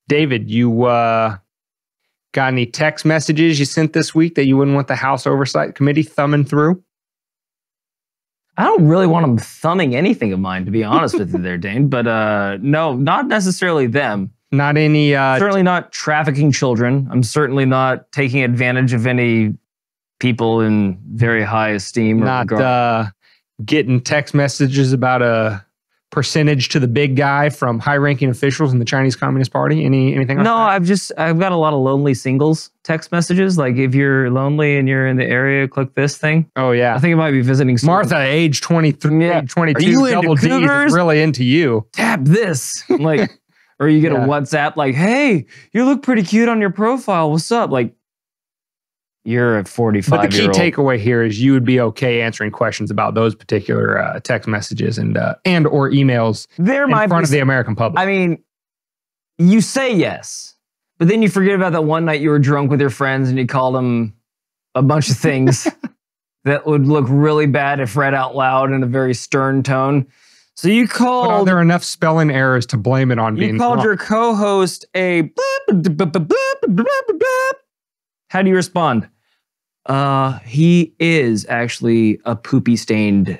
David, you got any text messages you sent this week that you wouldn't want the House Oversight Committee thumbing through? I don't really want them thumbing anything of mine, to be honest with you there, Dane. But no, not necessarily them. Not any... certainly not trafficking children. I'm certainly not taking advantage of any people in very high esteem. Not getting text messages about a percentage to the big guy from high-ranking officials in the Chinese Communist Party? Anything like that? No, I've got a lot of lonely singles text messages. Like, if you're lonely and you're in the area, click this thing. Oh, yeah. I think it might be visiting Martha, age 23, age 22, double D's is really into you. Tap this. Like, or you get a WhatsApp like, hey, you look pretty cute on your profile. What's up? Like, you're a 45-year-old. But the key takeaway here is you would be okay answering questions about those particular text messages and or emails in front of the American public. I mean, you say yes, but then you forget about that one night you were drunk with your friends and you called them a bunch of things that would look really bad if read out loud in a very stern tone. So you called... But are there enough spelling errors to blame it on being... You called your co-host a... How do you respond? He is actually a poopy-stained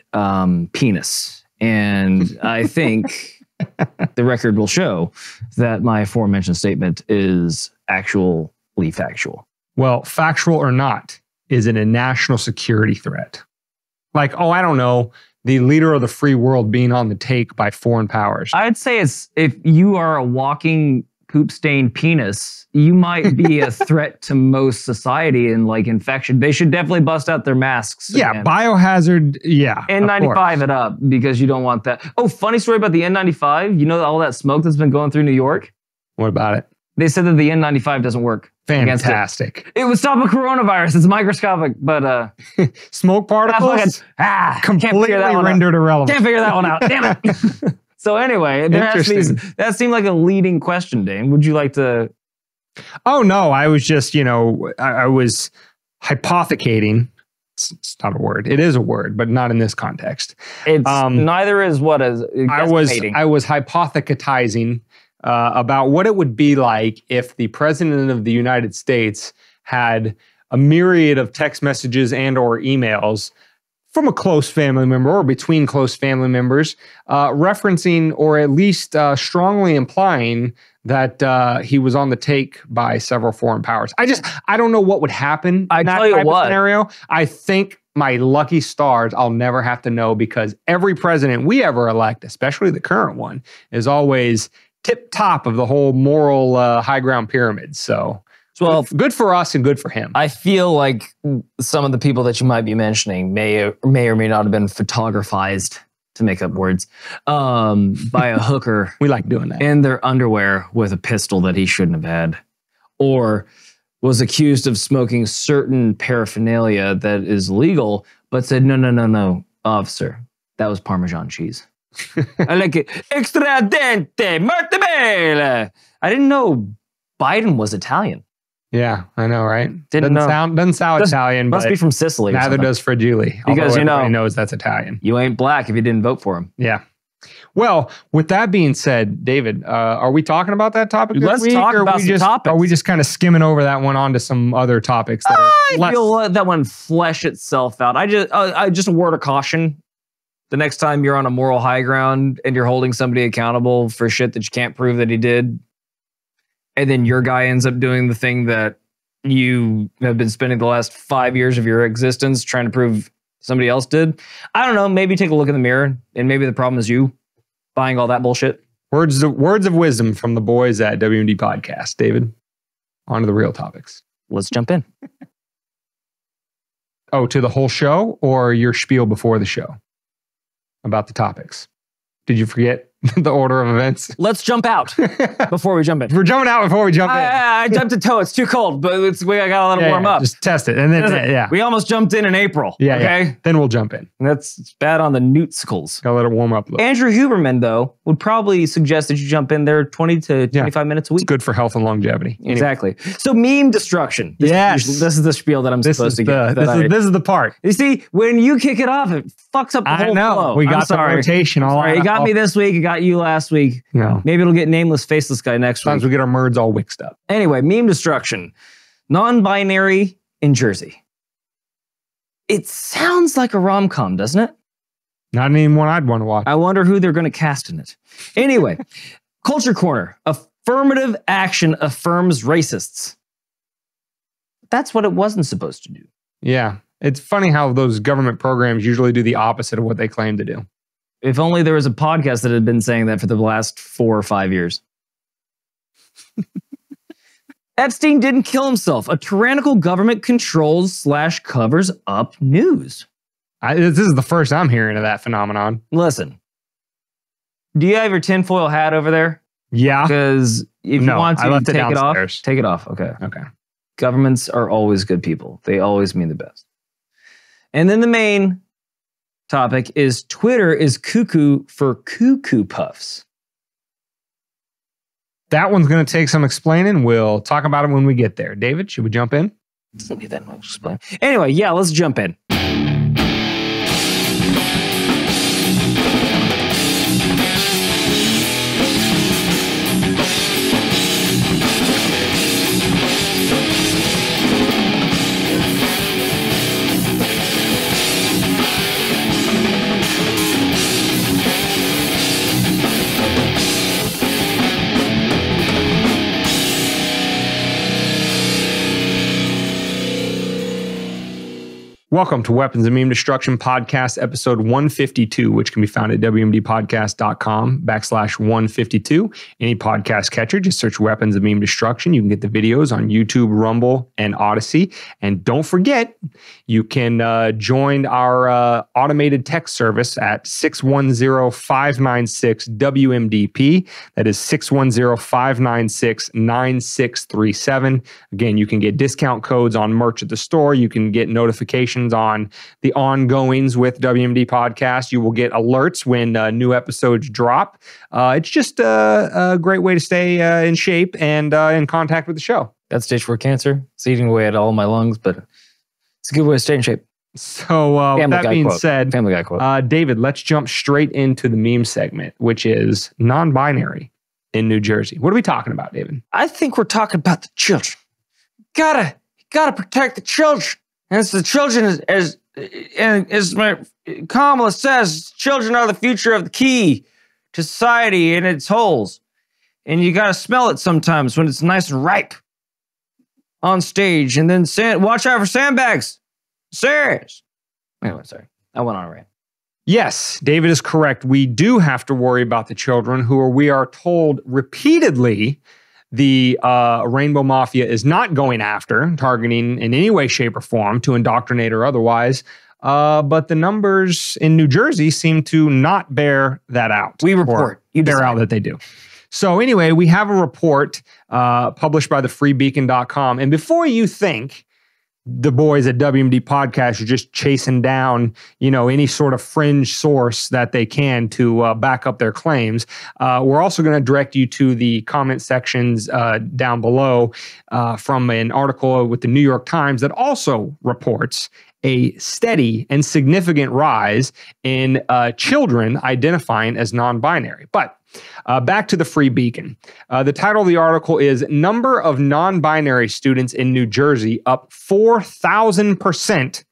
penis. And I think the record will show that my aforementioned statement is actually factual. Well, factual or not, is it a national security threat? Like, I don't know, the leader of the free world being on the take by foreign powers. I'd say it's, if you are a walking poop-stained penis, you might be a threat to most society and like infection. They should definitely bust out their masks. Yeah, again. Biohazard, yeah. N95 it up because you don't want that. Oh, funny story about the N95. You know all that smoke that's been going through New York? What about it? They said that the N95 doesn't work. Fantastic. It would stop a coronavirus. It's microscopic, but... smoke particles? Completely rendered irrelevant. Can't figure that one out. Damn it. So anyway, that seemed like a leading question, Dane. Would you like to... Oh, no. I was just, I was hypothecating. It's not a word. It is a word, but not in this context. It's neither is what is... I was hypothecatizing about what it would be like if the president of the United States had a myriad of text messages and or emails from a close family member or between close family members, referencing or at least strongly implying that he was on the take by several foreign powers. I don't know what would happen in that type of scenario. I think my lucky stars, I'll never have to know, because every president we ever elect, especially the current one, is always tip top of the whole moral high ground pyramid. So, well, good for us and good for him. I feel like some of the people that you might be mentioning may or may not have been photographized, to make up words, by a hooker. We like doing that. In their underwear with a pistol that he shouldn't have had. Or was accused of smoking certain paraphernalia that is legal, but said, no, officer, that was Parmesan cheese. I like it. Extra dente, molto bene. I didn't know Biden was Italian. Yeah, I know, right? Doesn't sound Italian, must be from Sicily. Neither does Fragile. Because everybody knows that's Italian. You ain't black if you didn't vote for him. Yeah. Well, with that being said, David, are we talking about that topic this week? Let's talk about some topics. Are we just kind of skimming over that one onto some other topics? I feel that one flesh itself out. I just a word of caution. The next time you're on a moral high ground and you're holding somebody accountable for shit that you can't prove that he did, and then your guy ends up doing the thing that you have been spending the last 5 years of your existence trying to prove somebody else did, I don't know, maybe take a look in the mirror, and maybe the problem is you buying all that bullshit. Words of wisdom from the boys at WMD Podcast. David, on to the real topics. Let's jump in. Oh, to the whole show or your spiel before the show about the topics? Did you forget the order of events? Let's jump out before we jump in. We're jumping out before we jump in. I jumped to toe. It's too cold, but I got to let it warm up. Just test it. And then, We almost jumped in April. Yeah. Okay. Yeah. Then we'll jump in. It's bad on the newtsicles. Got to let it warm up a little. Andrew Huberman, though, would probably suggest that you jump in there 20 to 25 minutes a week. It's good for health and longevity. Anyway. Exactly. So meme destruction. This is the spiel that I'm supposed to get. This is the part. You see, when you kick it off, it fucks up the whole flow. We got the rotation. You got me this week. You got got you last week. No. Maybe it'll get nameless, faceless guy next Sometimes week. we get our merds all mixed up. Anyway, meme destruction. Non-binary in Jersey. It sounds like a rom-com, doesn't it? Not anyone I'd want to watch. I wonder who they're going to cast in it. Anyway, Culture Corner. Affirmative action affirms racists. That's what it wasn't supposed to do. Yeah. It's funny how those government programs usually do the opposite of what they claim to do. If only there was a podcast that had been saying that for the last 4 or 5 years. Epstein didn't kill himself. A tyrannical government controls/covers up news. This is the first I'm hearing of that phenomenon. Listen, do you have your tinfoil hat over there? Yeah. Because if you want to take it off, take it off. Okay. Okay. Governments are always good people. They always mean the best. And then the main topic is Twitter is cuckoo for cuckoo puffs. That one's going to take some explaining. We'll talk about it when we get there. David, should we jump in? Doesn't need that much to explain. Anyway, yeah, let's jump in. Welcome to Weapons of Meme Destruction Podcast, episode 152, which can be found at wmdpodcast.com/152. Any podcast catcher, just search Weapons of Meme Destruction. You can get the videos on YouTube, Rumble, and Odyssey. And don't forget, you can join our automated text service at 610-596-WMDP. That is 610-596-9637. Again, you can get discount codes on merch at the store. You can get notifications on the ongoings with WMD Podcast. You will get alerts when new episodes drop. It's just a great way to stay in shape and in contact with the show. That's stage 4 cancer. It's eating away at all my lungs, but it's a good way to stay in shape. So with that being said, Family Guy quote. David, let's jump straight into the meme segment, which is non-binary in New Jersey. What are we talking about, David? I think we're talking about the children. Gotta protect the children. And it's the children, as my Kamala says, children are the future of the key to society and its holes. And you got to smell it sometimes when it's nice and ripe on stage. And then watch out for sandbags. Serious. Anyway, sorry. I went on a rant. Yes, David is correct. We do have to worry about the children who we are told repeatedly the Rainbow Mafia is not going after, targeting in any way, shape, or form to indoctrinate or otherwise. But the numbers in New Jersey seem to not bear that out. We report. You bear out that they do. So anyway, we have a report published by thefreebeacon.com. And before you think the boys at WMD Podcast are just chasing down, any sort of fringe source that they can to back up their claims, we're also going to direct you to the comment sections down below from an article with the New York Times that also reports a steady and significant rise in children identifying as non-binary. But back to the Free Beacon. The title of the article is Number of Non-Binary Students in New Jersey Up 4,000%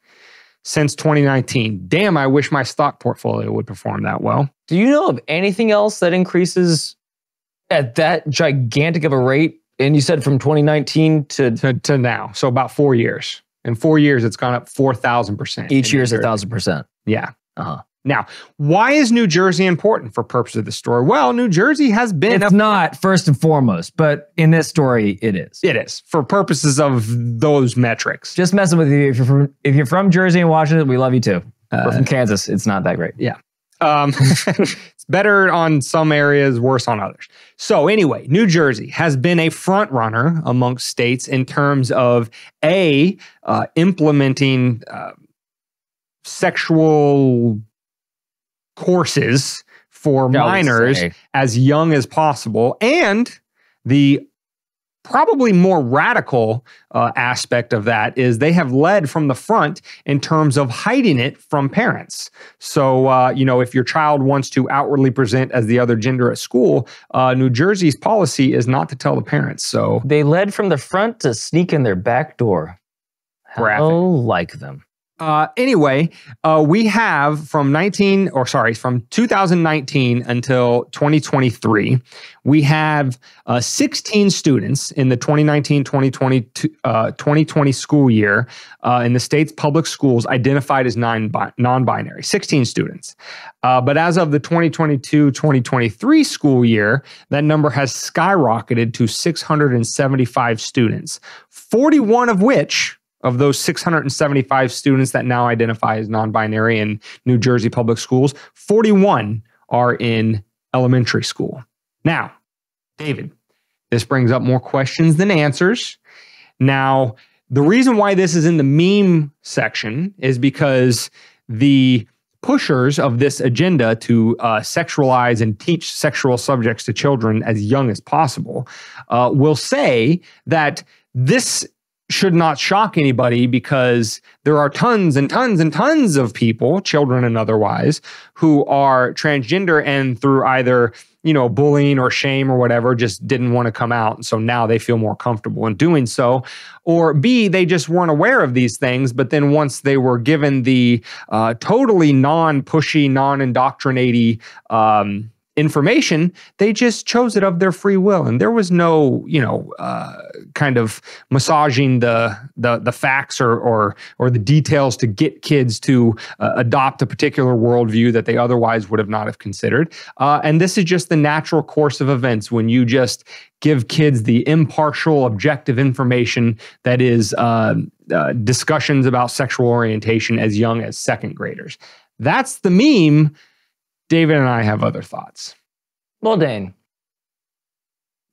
since 2019. Damn, I wish my stock portfolio would perform that well. Do you know of anything else that increases at that gigantic of a rate? And you said from 2019 to now. So about 4 years. In 4 years, it's gone up 4,000%. Each year is 1,000%. Yeah. Uh-huh. Now, why is New Jersey important for purposes of the story? Well, New Jersey has been... It's not first and foremost, but in this story, it is. It is, for purposes of those metrics. Just messing with you. If you're from Jersey and watching it, we love you too. We're from Kansas. It's not that great. Yeah. It's better on some areas, worse on others. So anyway, New Jersey has been a front runner amongst states in terms of implementing sexual courses for minors as young as possible, and the probably more radical aspect of that is they have led from the front in terms of hiding it from parents. So, if your child wants to outwardly present as the other gender at school, New Jersey's policy is not to tell the parents. So they led from the front to sneak in their back door. How like them. Anyway, we have from 2019 until 2023, we have 16 students in the 2019-2020 school year in the state's public schools identified as non-binary, 16 students. But as of the 2022-2023 school year, that number has skyrocketed to 675 students, 41 of which of those 675 students that now identify as non-binary in New Jersey public schools, 41 are in elementary school. Now, David, this brings up more questions than answers. Now, the reason why this is in the meme section is because the pushers of this agenda to sexualize and teach sexual subjects to children as young as possible will say that this should not shock anybody because there are tons and tons and tons of people, children and otherwise, who are transgender and through either, bullying or shame or whatever, just didn't want to come out. And so now they feel more comfortable in doing so. Or B, they just weren't aware of these things. But then once they were given the totally non-pushy, non-indoctrinating information, they just chose it of their free will, and there was no, kind of massaging the facts or the details to get kids to adopt a particular worldview that they otherwise would have not have considered. And this is just the natural course of events when you just give kids the impartial, objective information that is discussions about sexual orientation as young as second graders. That's the meme. David and I have other thoughts. Well, Dane,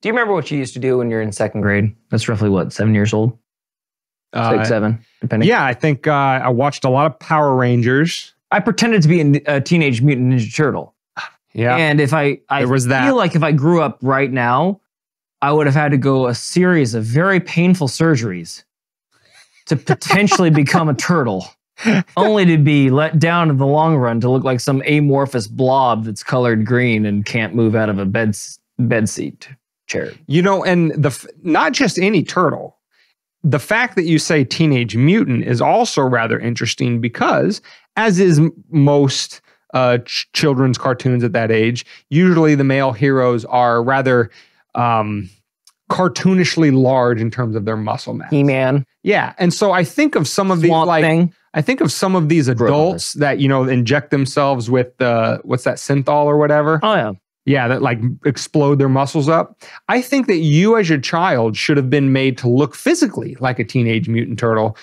do you remember what you used to do when you're in second grade? That's roughly what, 7 years old? 6, 7, depending. Yeah, I think I watched a lot of Power Rangers. I pretended to be a Teenage Mutant Ninja Turtle. Yeah. And if I feel like if I grew up right now, I would have had to go a series of very painful surgeries to potentially become a turtle. Only to be let down in the long run to look like some amorphous blob that's colored green and can't move out of a bed seat chair. And not just any turtle. The fact that you say Teenage Mutant is also rather interesting because, as is most children's cartoons at that age, usually the male heroes are rather cartoonishly large in terms of their muscle mass. He-Man. Yeah, and so I think of some of these I think of some of these adults that, inject themselves with what's that, synthol or whatever? Oh, yeah. Yeah, that like explode their muscles up. I think that you as your child should have been made to look physically like a Teenage Mutant Turtle.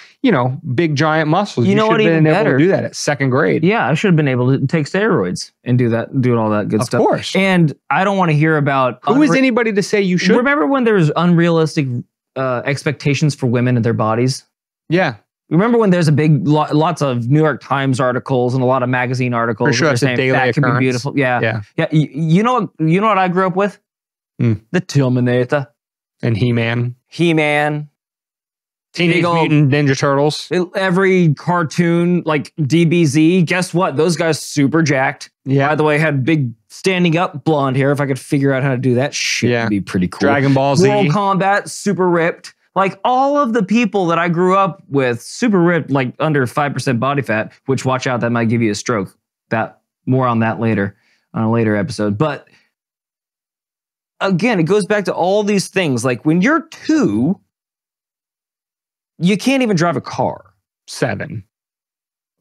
Big giant muscles. You know what? Should have been able to do that at second grade. Yeah, I should have been able to take steroids and do all that good stuff. Of course. And I don't want to hear about... Who is anybody to say you should? Remember when there was unrealistic expectations for women and their bodies? Yeah. Remember when there's lots of New York Times articles and a lot of magazine articles for sure, saying that can be beautiful. Yeah. You know what I grew up with? The Terminator and He-Man. Teenage Mutant Ninja Turtles. Every cartoon like DBZ. Guess what? Those guys super jacked. Yeah. By the way, had big standing up blonde hair. If I could figure out how to do that, shit would be pretty cool. Dragon Ball Z. World Combat, super ripped. Like all of the people that I grew up with, super ripped, like under 5% body fat, which watch out, that might give you a stroke. More on that later, on a later episode. But again, it goes back to all these things. Like when you're 2, you can't even drive a car. 7.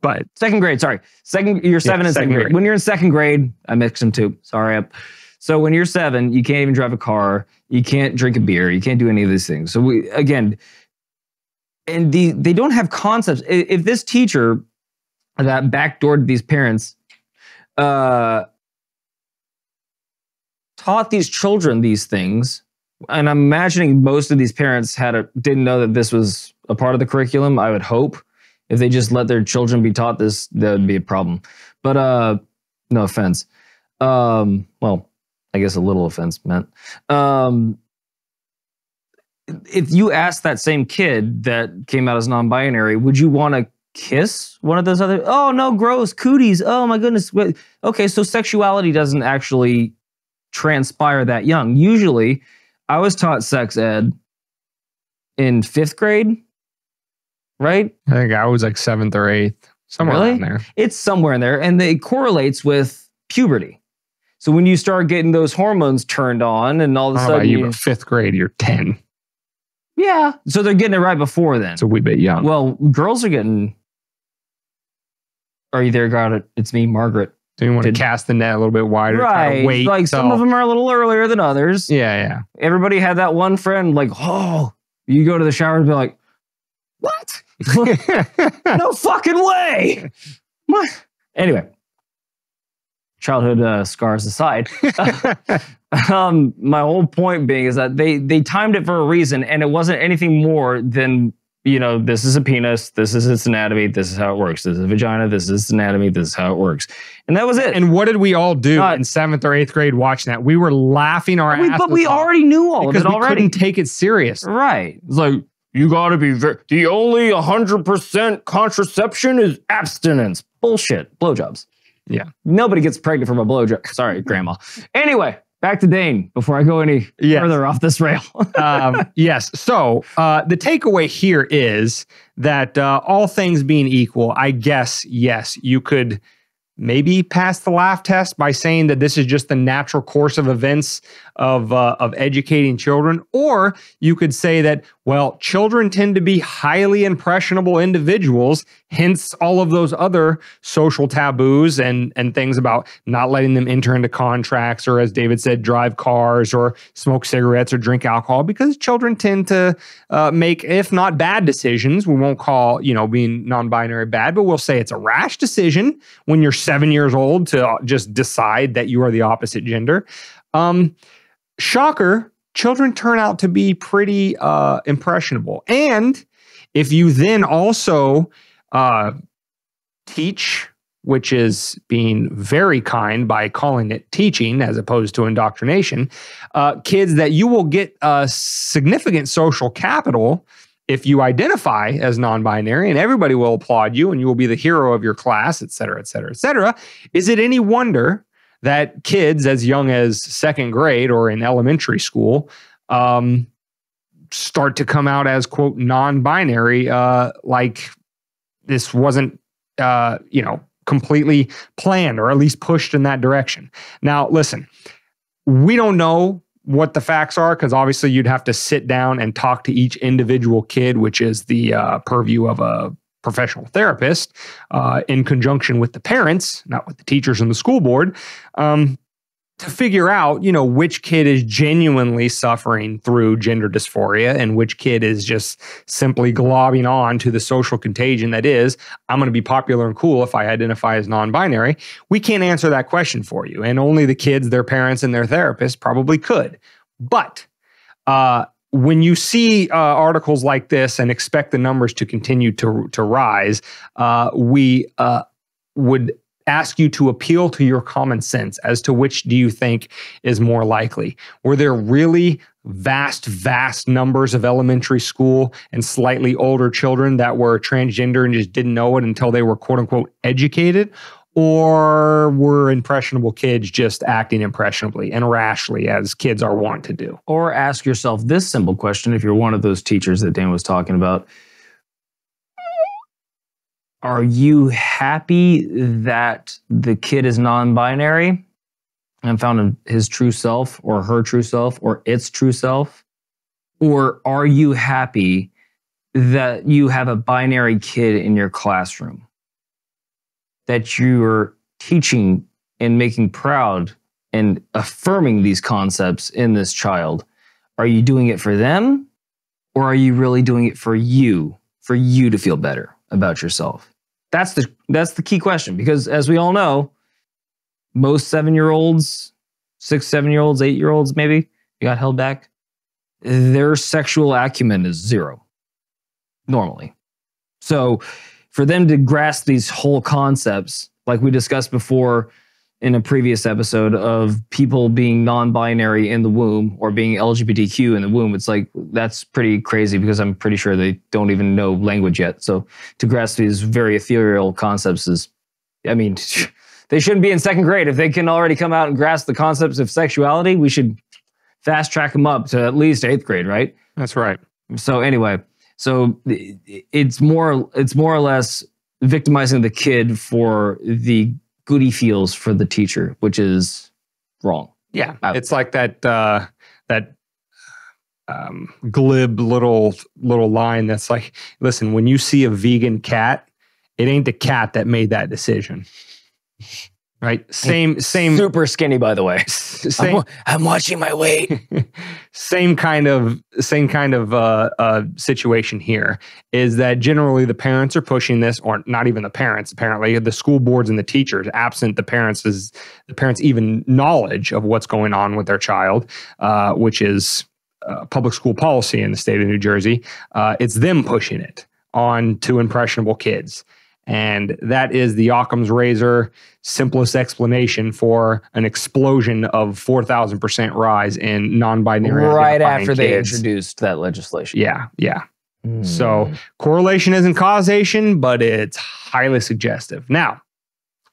But second grade, sorry. You're 7 in second grade. When you're in second grade, I mixed them too. Sorry. So when you're 7, you can't even drive a car. You can't drink a beer. You can't do any of these things. So they don't have concepts. If this teacher that backdoored these parents taught these children these things, and I'm imagining most of these parents didn't know that this was a part of the curriculum. I would hope if they just let their children be taught this, that would be a problem. But no offense. Well, I guess a little offense meant. if you ask that same kid that came out as non-binary, would you want to kiss one of those other? Oh no, gross, cooties. Oh my goodness. Okay, so sexuality doesn't actually transpire that young. Usually, I was taught sex ed in 5th grade, right? I think I was like 7th or 8th, somewhere around there. It's somewhere in there, and it correlates with puberty. So when you start getting those hormones turned on, and all of a sudden, you, but 5th grade, you're 10. Yeah, so they're getting it right before then. It's a wee bit young. Well, girls are getting. Are you there? Got it. It's me, Margaret. Do you want to cast the net a little bit wider? Right. Wait. Like some of them are a little earlier than others. Yeah. Everybody had that one friend. Like, oh, you go to the shower and be like, what? No fucking way. What? Anyway. Childhood scars aside, my whole point being is that they timed it for a reason, and it wasn't anything more than, this is a penis, this is its anatomy, this is how it works. This is a vagina, this is its anatomy, this is how it works. And that was it. And what did we all do in 7th or 8th grade watching that? We were laughing our asses off. But we already knew all of it already. Because we couldn't take it serious. Right. It's like, you got to be the only 100% contraception is abstinence. Bullshit. Blowjobs. Yeah. Nobody gets pregnant from a blowjob. Sorry, Grandma. Anyway, back to Dane before I go any further off this rail. Yes. So the takeaway here is that all things being equal, I guess, yes, you could maybe pass the laugh test by saying that this is just the natural course of events of educating children. Or you could say that, well, children tend to be highly impressionable individuals, hence all of those other social taboos and things about not letting them enter into contracts, or as David said, drive cars or smoke cigarettes or drink alcohol, because children tend to make, if not bad decisions, we won't call, being non-binary bad, but we'll say it's a rash decision when you're 7 years old to just decide that you are the opposite gender. Shocker, children turn out to be pretty impressionable. And if you then also teach, which is being very kind by calling it teaching as opposed to indoctrination, kids, that you will get significant social capital if you identify as non-binary, and everybody will applaud you and you will be the hero of your class, et cetera, et cetera, et cetera. Is it any wonder that kids as young as 2nd grade or in elementary school start to come out as, quote, non-binary, like this wasn't, completely planned or at least pushed in that direction? Now, listen, we don't know what the facts are, because obviously you'd have to sit down and talk to each individual kid, which is the purview of a professional therapist in conjunction with the parents, not with the teachers and the school board, to figure out, which kid is genuinely suffering through gender dysphoria and which kid is just simply globbing on to the social contagion that is, I'm going to be popular and cool if I identify as non-binary. We can't answer that question for you, and only the kids, their parents, and their therapists probably could. But when you see articles like this and expect the numbers to continue to rise, we would ask you to appeal to your common sense as to which do you think is more likely. Were there really vast numbers of elementary school and slightly older children that were transgender and just didn't know it until they were, quote unquote, educated? Or were impressionable kids just acting impressionably and rashly as kids are wont to do? Or ask yourself this simple question, if you're one of those teachers that Dan was talking about. Are you happy that the kid is non-binary and found his true self or her true self or its true self? Or are you happy that you have a binary kid in your classroom that you're teaching and making proud and affirming these concepts in this child? Are you doing it for them, or are you really doing it for you to feel better about yourself? That's the key question, because as we all know, most 7-year-olds, 6, 7-year-olds, 8-year-olds, maybe, you got held back, their sexual acumen is 0, normally. So for them to grasp these whole concepts, like we discussed before, in a previous episode of people being non-binary in the womb or being LGBTQ in the womb. It's like, that's pretty crazy because I'm pretty sure they don't even know language yet. So to grasp these very ethereal concepts is, I mean, they shouldn't be in second grade. If they can already come out and grasp the concepts of sexuality, we should fast track them up to at least 8th grade, right? That's right. So anyway, so it's more or less victimizing the kid for the goody feels for the teacher, which is wrong. Yeah, it's like that glib little line that's like, listen, when you see a vegan cat, it ain't the cat that made that decision. Right? Same. Super skinny, by the way. I'm watching my weight. same kind of situation here is that generally the parents are pushing this, or not even the parents. Apparently, the school boards and the teachers, absent the parents' even knowledge of what's going on with their child, which is public school policy in the state of New Jersey. It's them pushing it on to impressionable kids. And that is the Occam's razor simplest explanation for an explosion of 4,000% rise in non-binary right after kids. They introduced that legislation. Yeah. So correlation isn't causation, but it's highly suggestive. Now,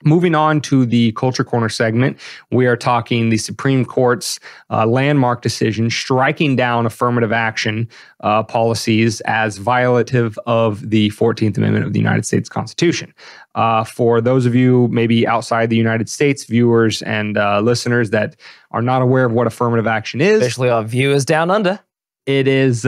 moving on to the Culture Corner segment, we are talking the Supreme Court's landmark decision striking down affirmative action policies as violative of the 14th Amendment of the United States Constitution. For those of you maybe outside the United States, viewers and listeners that are not aware of what affirmative action is, especially our viewers down under, it is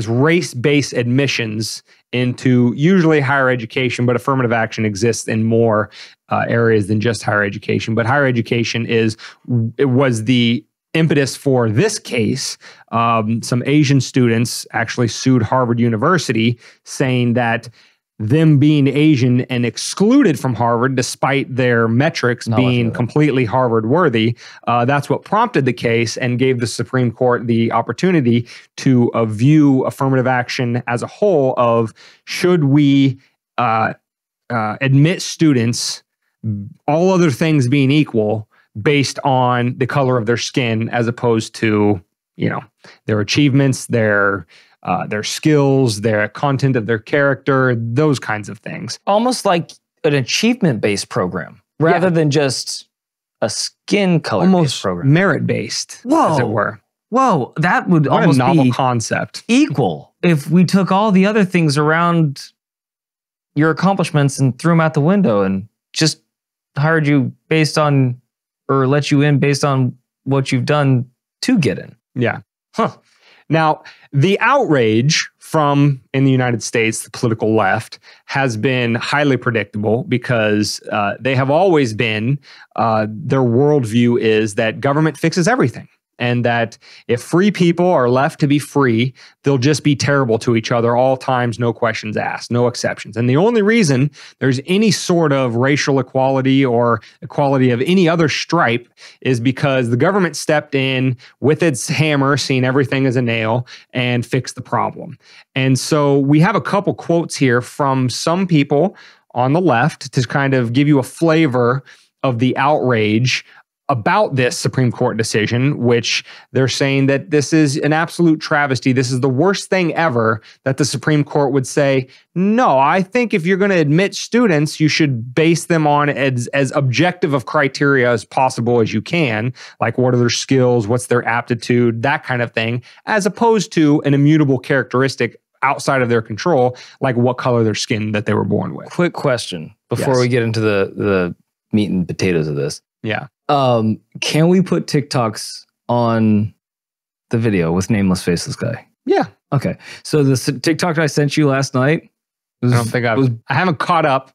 race-based admissions into usually higher education, but affirmative action exists in more areas than just higher education. But higher education was the impetus for this case. Some Asian students actually sued Harvard University, saying that them being Asian and excluded from Harvard, despite their metrics being completely Harvard worthy, that's what prompted the case and gave the Supreme Court the opportunity to view affirmative action as a whole of should we admit students, all other things being equal, based on the color of their skin as opposed to, their achievements, their skills, their content of their character, those kinds of things. Almost like an achievement-based program rather than just a skin color-based program. Merit-based, as it were. Whoa, that would what almost a novel be concept. Equal if we took all the other things around your accomplishments and threw them out the window and just hired you based on, or let you in based on what you've done to get in. Yeah. Now, the outrage in the United States, the political left, has been highly predictable because they have always been, their worldview is that government fixes everything. And that if free people are left to be free, they'll just be terrible to each other all times, no questions asked, no exceptions. And the only reason there's any sort of racial equality or equality of any other stripe is because the government stepped in with its hammer, seeing everything as a nail, and fixed the problem. And so we have a couple quotes here from some people on the left to kind of give you a flavor of the outrage about this Supreme Court decision, which they're saying that this is an absolute travesty. This is the worst thing ever that the Supreme Court would say, no, I think if you're going to admit students, you should base them on as objective of criteria as possible as you can, like what are their skills, what's their aptitude, that kind of thing, as opposed to an immutable characteristic outside of their control, like what color their skin that they were born with. Quick question before we get into the meat and potatoes of this. Yeah. Can we put TikToks on the video with nameless faceless guy? Yeah. Okay. So the TikTok I sent you last night, I haven't caught up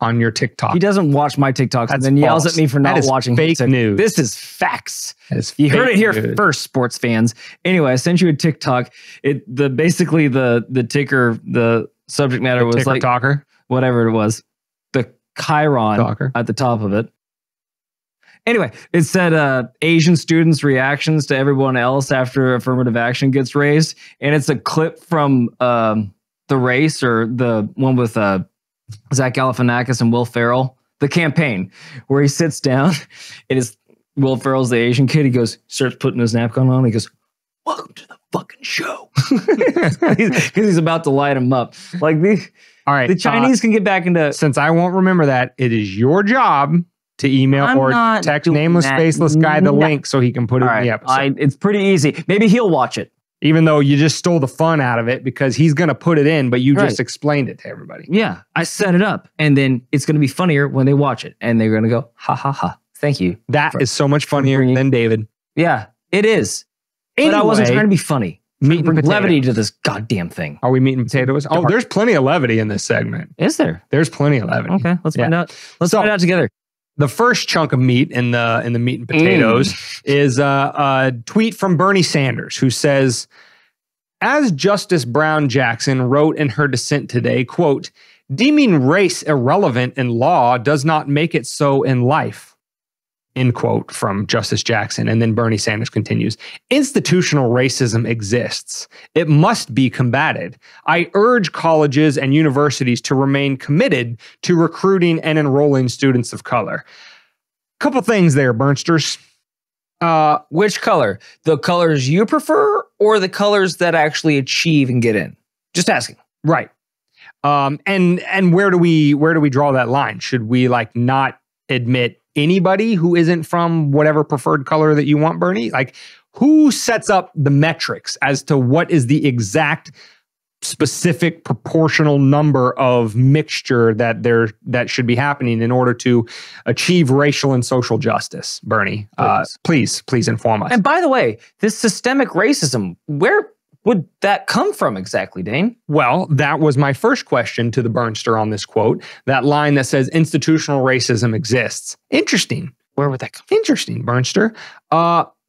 on your TikTok. He doesn't watch my TikToks and then yells at me for not watching fake news. This is facts. You heard it here first, sports fans. Anyway, I sent you a TikTok. Basically the ticker, the subject matter was like talker, whatever it was, the chyron talker at the top of it. Anyway, it said Asian students' reactions to everyone else after affirmative action gets raised. And it's a clip from The Race, or the one with Zach Galifianakis and Will Ferrell. The campaign, where he sits down and is Will Ferrell's the Asian kid. He goes, starts putting his napkin on. He goes, "Welcome to the fucking show," because he's about to light him up. Like all right, the Chinese can get back into. Since I won't remember that, it is your job to email or text nameless, faceless guy the link so he can put it in the episode. It's pretty easy. Maybe he'll watch it. Even though you just stole the fun out of it because he's going to put it in, but you just explained it to everybody. Yeah, I set it up. And then it's going to be funnier when they watch it. And they're going to go, ha, ha, ha. Thank you. That is so much funnier than David. Yeah, it is. Anyway, but I wasn't trying to be funny. Meat and levity to this goddamn thing. Are we meat and potatoes? Oh, there's plenty of levity in this segment. Is there? There's plenty of levity. Okay, let's find out. Let's find out together. The first chunk of meat in the meat and potatoes is a tweet from Bernie Sanders, who says, as Justice Brown Jackson wrote in her dissent today, quote, "Deeming race irrelevant in law does not make it so in life." End quote from Justice Jackson. And then Bernie Sanders continues, "Institutional racism exists. It must be combated. I urge colleges and universities to remain committed to recruiting and enrolling students of color." Couple things there, Bernsters. Which color? The colors you prefer or the colors that actually achieve and get in? Just asking. Right. And where do we draw that line? Should we like not admit anybody who isn't from whatever preferred color that you want, Bernie? Like, who sets up the metrics as to what is the exact specific proportional number of mixture that should be happening in order to achieve racial and social justice? Bernie, please inform us. And by the way, this systemic racism, where would that come from exactly, Dane? Well, that was my first question to the Bernster on this quote. That line that says institutional racism exists. Interesting. Where would that come from? Interesting, Bernster.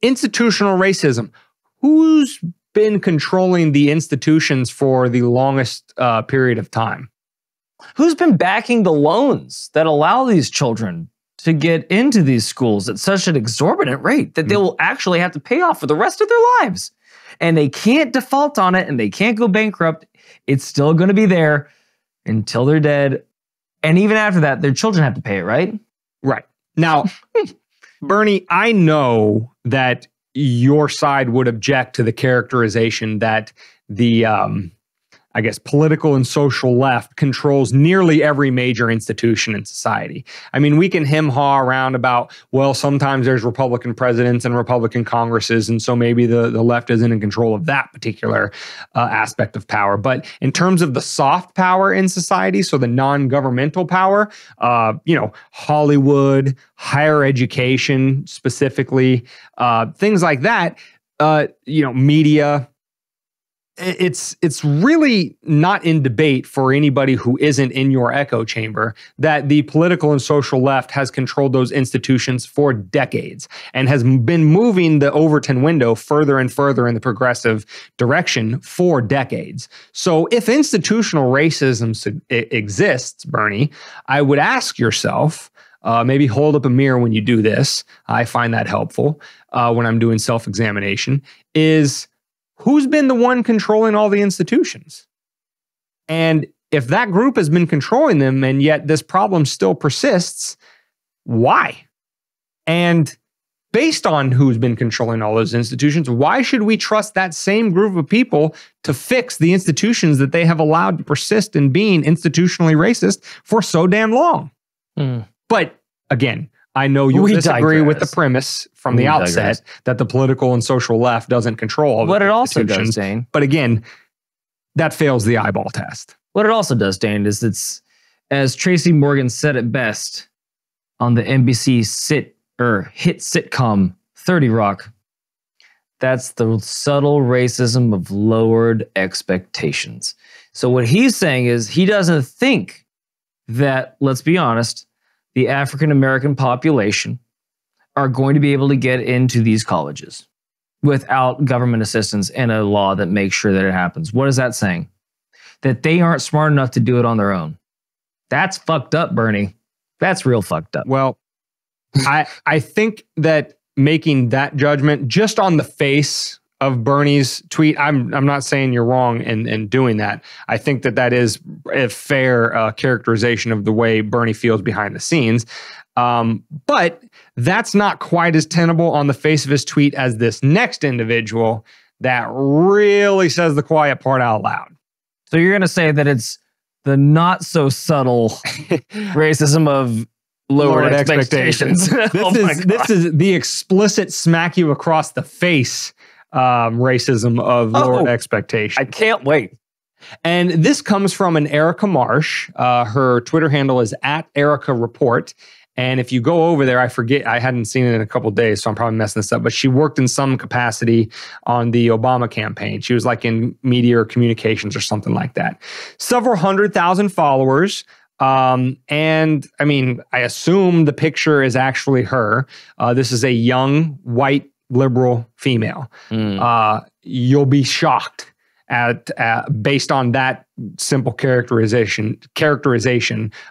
Institutional racism. Who's been controlling the institutions for the longest period of time? Who's been backing the loans that allow these children to get into these schools at such an exorbitant rate that they will actually have to pay off for the rest of their lives? And they can't default on it and they can't go bankrupt. It's still going to be there until they're dead. And even after that, their children have to pay it, right? Right. Now, Bernie, I know that your side would object to the characterization that the, I guess, political and social left controls nearly every major institution in society. I mean, we can hem-haw around about, well, sometimes there's Republican presidents and Republican Congresses, and so maybe the left isn't in control of that particular aspect of power. But in terms of the soft power in society, so the non-governmental power, Hollywood, higher education specifically, things like that, media, it's really not in debate for anybody who isn't in your echo chamber that the political and social left has controlled those institutions for decades and has been moving the Overton window further and further in the progressive direction for decades. So if institutional racism exists, Bernie, I would ask yourself, maybe hold up a mirror when you do this. I find that helpful when I'm doing self-examination, is who's been the one controlling all the institutions? And if that group has been controlling them and yet this problem still persists, why? And based on who's been controlling all those institutions, why should we trust that same group of people to fix the institutions that they have allowed to persist in being institutionally racist for so damn long? But again, I know you disagree with the premise from the outset that the political and social left doesn't control all the institutions. What it also does, Dane. But again, that fails the eyeball test. What it also does, Dane, is it's, as Tracy Morgan said it best on the NBC hit sitcom 30 Rock, that's the subtle racism of lowered expectations. So what he's saying is he doesn't think that, let's be honest, the African-American population are going to be able to get into these colleges without government assistance and a law that makes sure that it happens. What is that saying? That they aren't smart enough to do it on their own. That's fucked up, Bernie. That's real fucked up. Well, I think that making that judgment just on the face of Bernie's tweet. I'm not saying you're wrong in doing that. I think that is a fair characterization of the way Bernie feels behind the scenes. But that's not quite as tenable on the face of his tweet as this next individual that really says the quiet part out loud. So you're going to say that it's the not so subtle racism of lowered expectations. This is the explicit smack you across the face racism of lowered expectations. I can't wait. And this comes from an Erica Marsh. Her Twitter handle is @EricaReport. And if you go over there, I forget, I hadn't seen it in a couple of days, so I'm probably messing this up, but she worked in some capacity on the Obama campaign. She was like in media or communications or something like that. Several 100,000 followers. And I mean, I assume the picture is actually her. This is a young, white, liberal female. You'll be shocked at based on that simple characterization,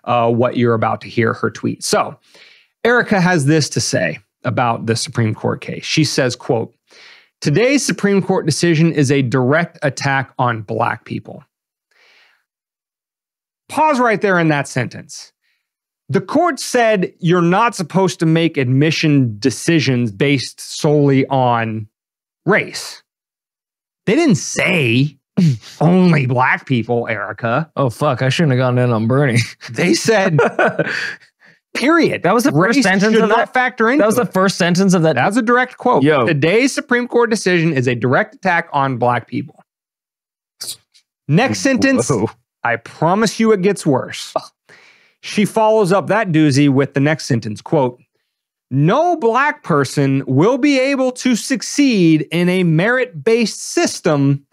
what you're about to hear her tweet. So Erica has this to say about the Supreme Court case. She says, quote, "Today's Supreme Court decision is a direct attack on Black people." Pause right there in that sentence. The court said you're not supposed to make admission decisions based solely on race. They didn't say only Black people, Erica. Oh, fuck. I shouldn't have gone in on Bernie. They said, period. That was the first sentence of that. Factor into that was the first sentence of that. That was a direct quote. Yo. Today's Supreme Court decision is a direct attack on Black people. Next sentence, Whoa. I promise you it gets worse. She follows up that doozy with the next sentence, quote, "No Black person will be able to succeed in a merit-based system,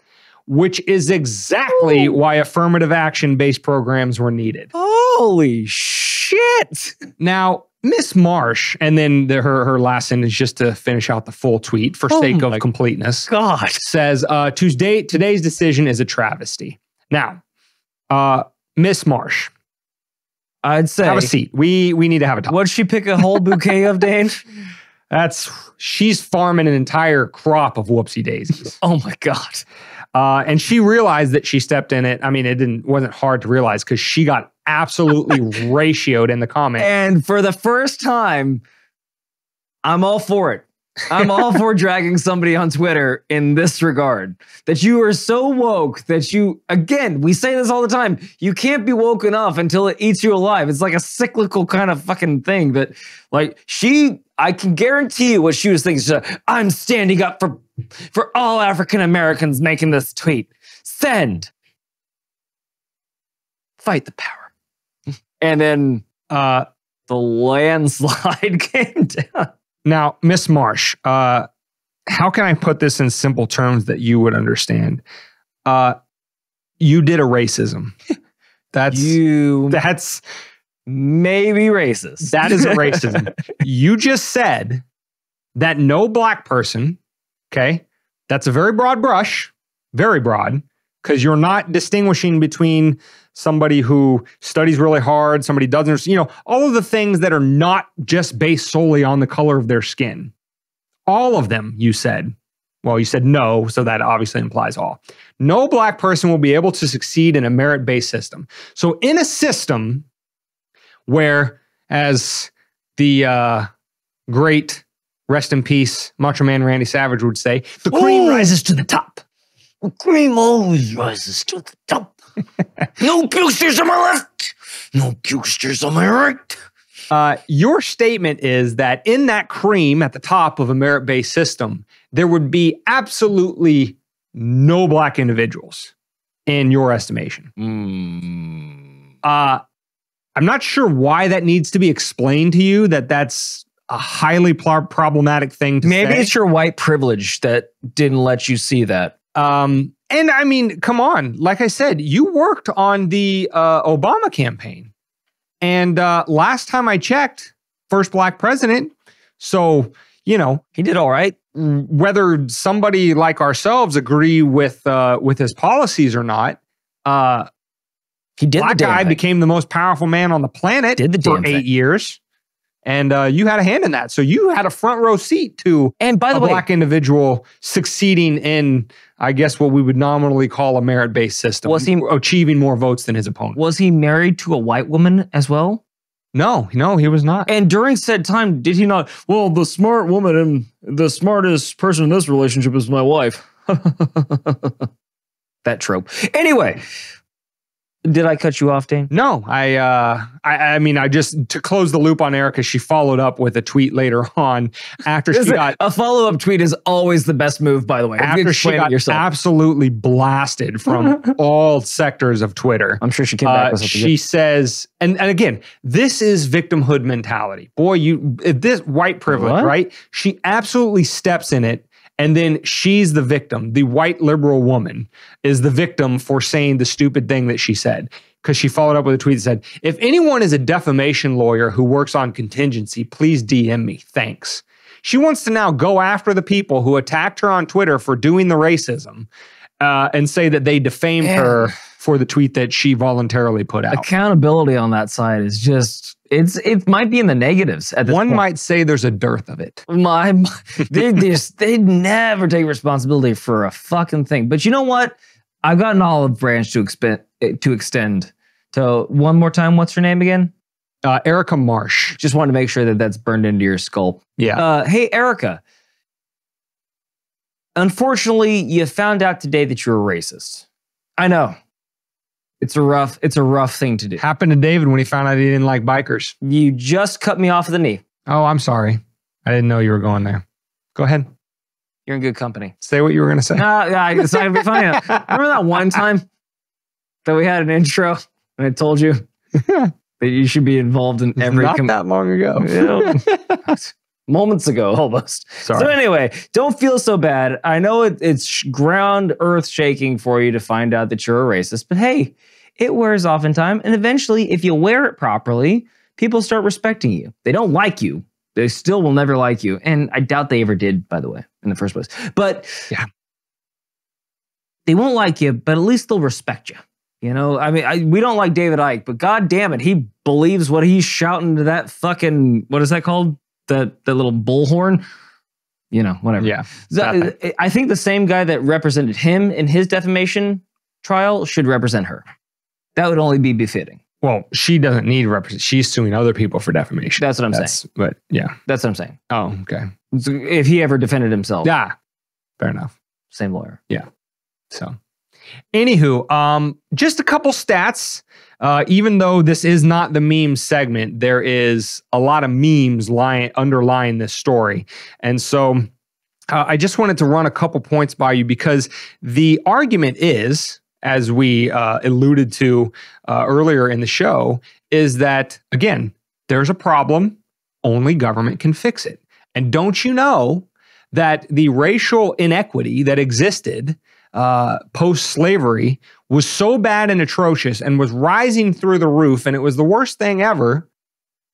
which is exactly why affirmative action-based programs were needed." Holy shit. Now, Miss Marsh, and then her last sentence, just to finish out the full tweet for sake of completeness, God, says, today's decision is a travesty. Now, Miss Marsh, I'd say have a seat. We need to have a talk. What'd she pick a whole bouquet of, Dane? She's farming an entire crop of whoopsie daisies. Oh my God. And she realized that she stepped in it. I mean, wasn't hard to realize because she got absolutely ratioed in the comment. And for the first time, I'm all for it. I'm all for dragging somebody on Twitter in this regard. That you are so woke that you, again, we say this all the time, you can't be woke enough until it eats you alive. It's like a cyclical kind of fucking thing that, like, I can guarantee you what she was thinking. She's like, I'm standing up for all African Americans making this tweet. Send. Fight the power. And then the landslide came down. Now, Miss Marsh, how can I put this in simple terms that you would understand? You did a racism. That's maybe racist. That is a racism. You just said that no Black person, okay, that's a very broad brush, very broad, because you're not distinguishing between somebody who studies really hard, somebody doesn't, all of the things that are not just based solely on the color of their skin. All of them, you said. Well, you said no, so that obviously implies all. No Black person will be able to succeed in a merit-based system. So in a system where, as the great, rest in peace, Macho Man Randy Savage would say, the cream rises to the top. The cream always rises to the top. No pukesters on my left. No pukesters on my right. Your statement is that in that cream at the top of a merit-based system, there would be absolutely no Black individuals in your estimation. I'm not sure why that needs to be explained to you, that's a highly problematic thing to say. Maybe it's your white privilege that didn't let you see that. And I mean, come on. Like I said, you worked on the Obama campaign. And last time I checked, first Black president. So, he did all right. Whether somebody like ourselves agree with his policies or not, he did. Black guy became the most powerful man on the planet for 8 years. And you had a hand in that. So you had a front row seat to And by the way, black individual succeeding in, I guess, what we would nominally call a merit-based system. Was he achieving more votes than his opponent? Was he married to a white woman as well? No, he was not. And during said time, did he not? Well, the smart woman and the smartest person in this relationship is my wife. That trope. Anyway, did I cut you off, Dane? No, I mean, I just, to close the loop on Erica, she followed up with a tweet later on after she got... A follow-up tweet is always the best move, by the way. After she got absolutely blasted from all sectors of Twitter. I'm sure she came back with something She says, and again, this is victimhood mentality. Boy, this white privilege, right? She absolutely steps in it. And then she's the victim. The white liberal woman is the victim for saying the stupid thing that she said. Because she followed up with a tweet that said, if anyone is a defamation lawyer who works on contingency, please DM me. Thanks. She wants to now go after the people who attacked her on Twitter for doing the racism and say that they defamed her for the tweet that she voluntarily put out. Accountability on that side is just... It might be in the negatives at this point. One might say there's a dearth of it. They never take responsibility for a fucking thing. But you know what? I've got an olive branch to extend. So one more time, what's her name again? Erica Marsh. Just wanted to make sure that that's burned into your skull. Yeah. Hey, Erica. Unfortunately, you found out today that you're a racist. I know. It's a rough thing to do. Happened to David when he found out he didn't like bikers. You just cut me off of the knee. Oh, I'm sorry. I didn't know you were going there. Go ahead. You're in good company. Say what you were going to say. Yeah, it's not going to be funny enough. Remember that one time that we had an intro and I told you that you should be involved in every... Not that long ago. Moments ago, almost. Sorry. So anyway, don't feel so bad. I know it's ground earth shaking for you to find out that you're a racist, but hey, it wears off in time. And eventually, if you wear it properly, people start respecting you. They don't like you. They still will never like you. And I doubt they ever did, by the way, in the first place. But yeah, they won't like you, but at least they'll respect you. You know, I mean, we don't like David Icke, but God damn it, he believes what he's shouting to that fucking, what is that called? That little bullhorn, you know, whatever. Yeah. So, I think the same guy that represented him in his defamation trial should represent her. That would only be befitting. Well, she doesn't need represent. She's suing other people for defamation. That's what I'm saying. But yeah, that's what I'm saying. Oh, okay. So if he ever defended himself. Yeah. Fair enough. Same lawyer. Yeah. So, anywho, just a couple stats. Even though this is not the meme segment, there is a lot of memes underlying this story. And so I just wanted to run a couple points by you because the argument is, as we alluded to earlier in the show, is that, again, there's a problem. Only government can fix it. And don't you know that the racial inequity that existed post-slavery was so bad and atrocious and was rising through the roof, and it was the worst thing ever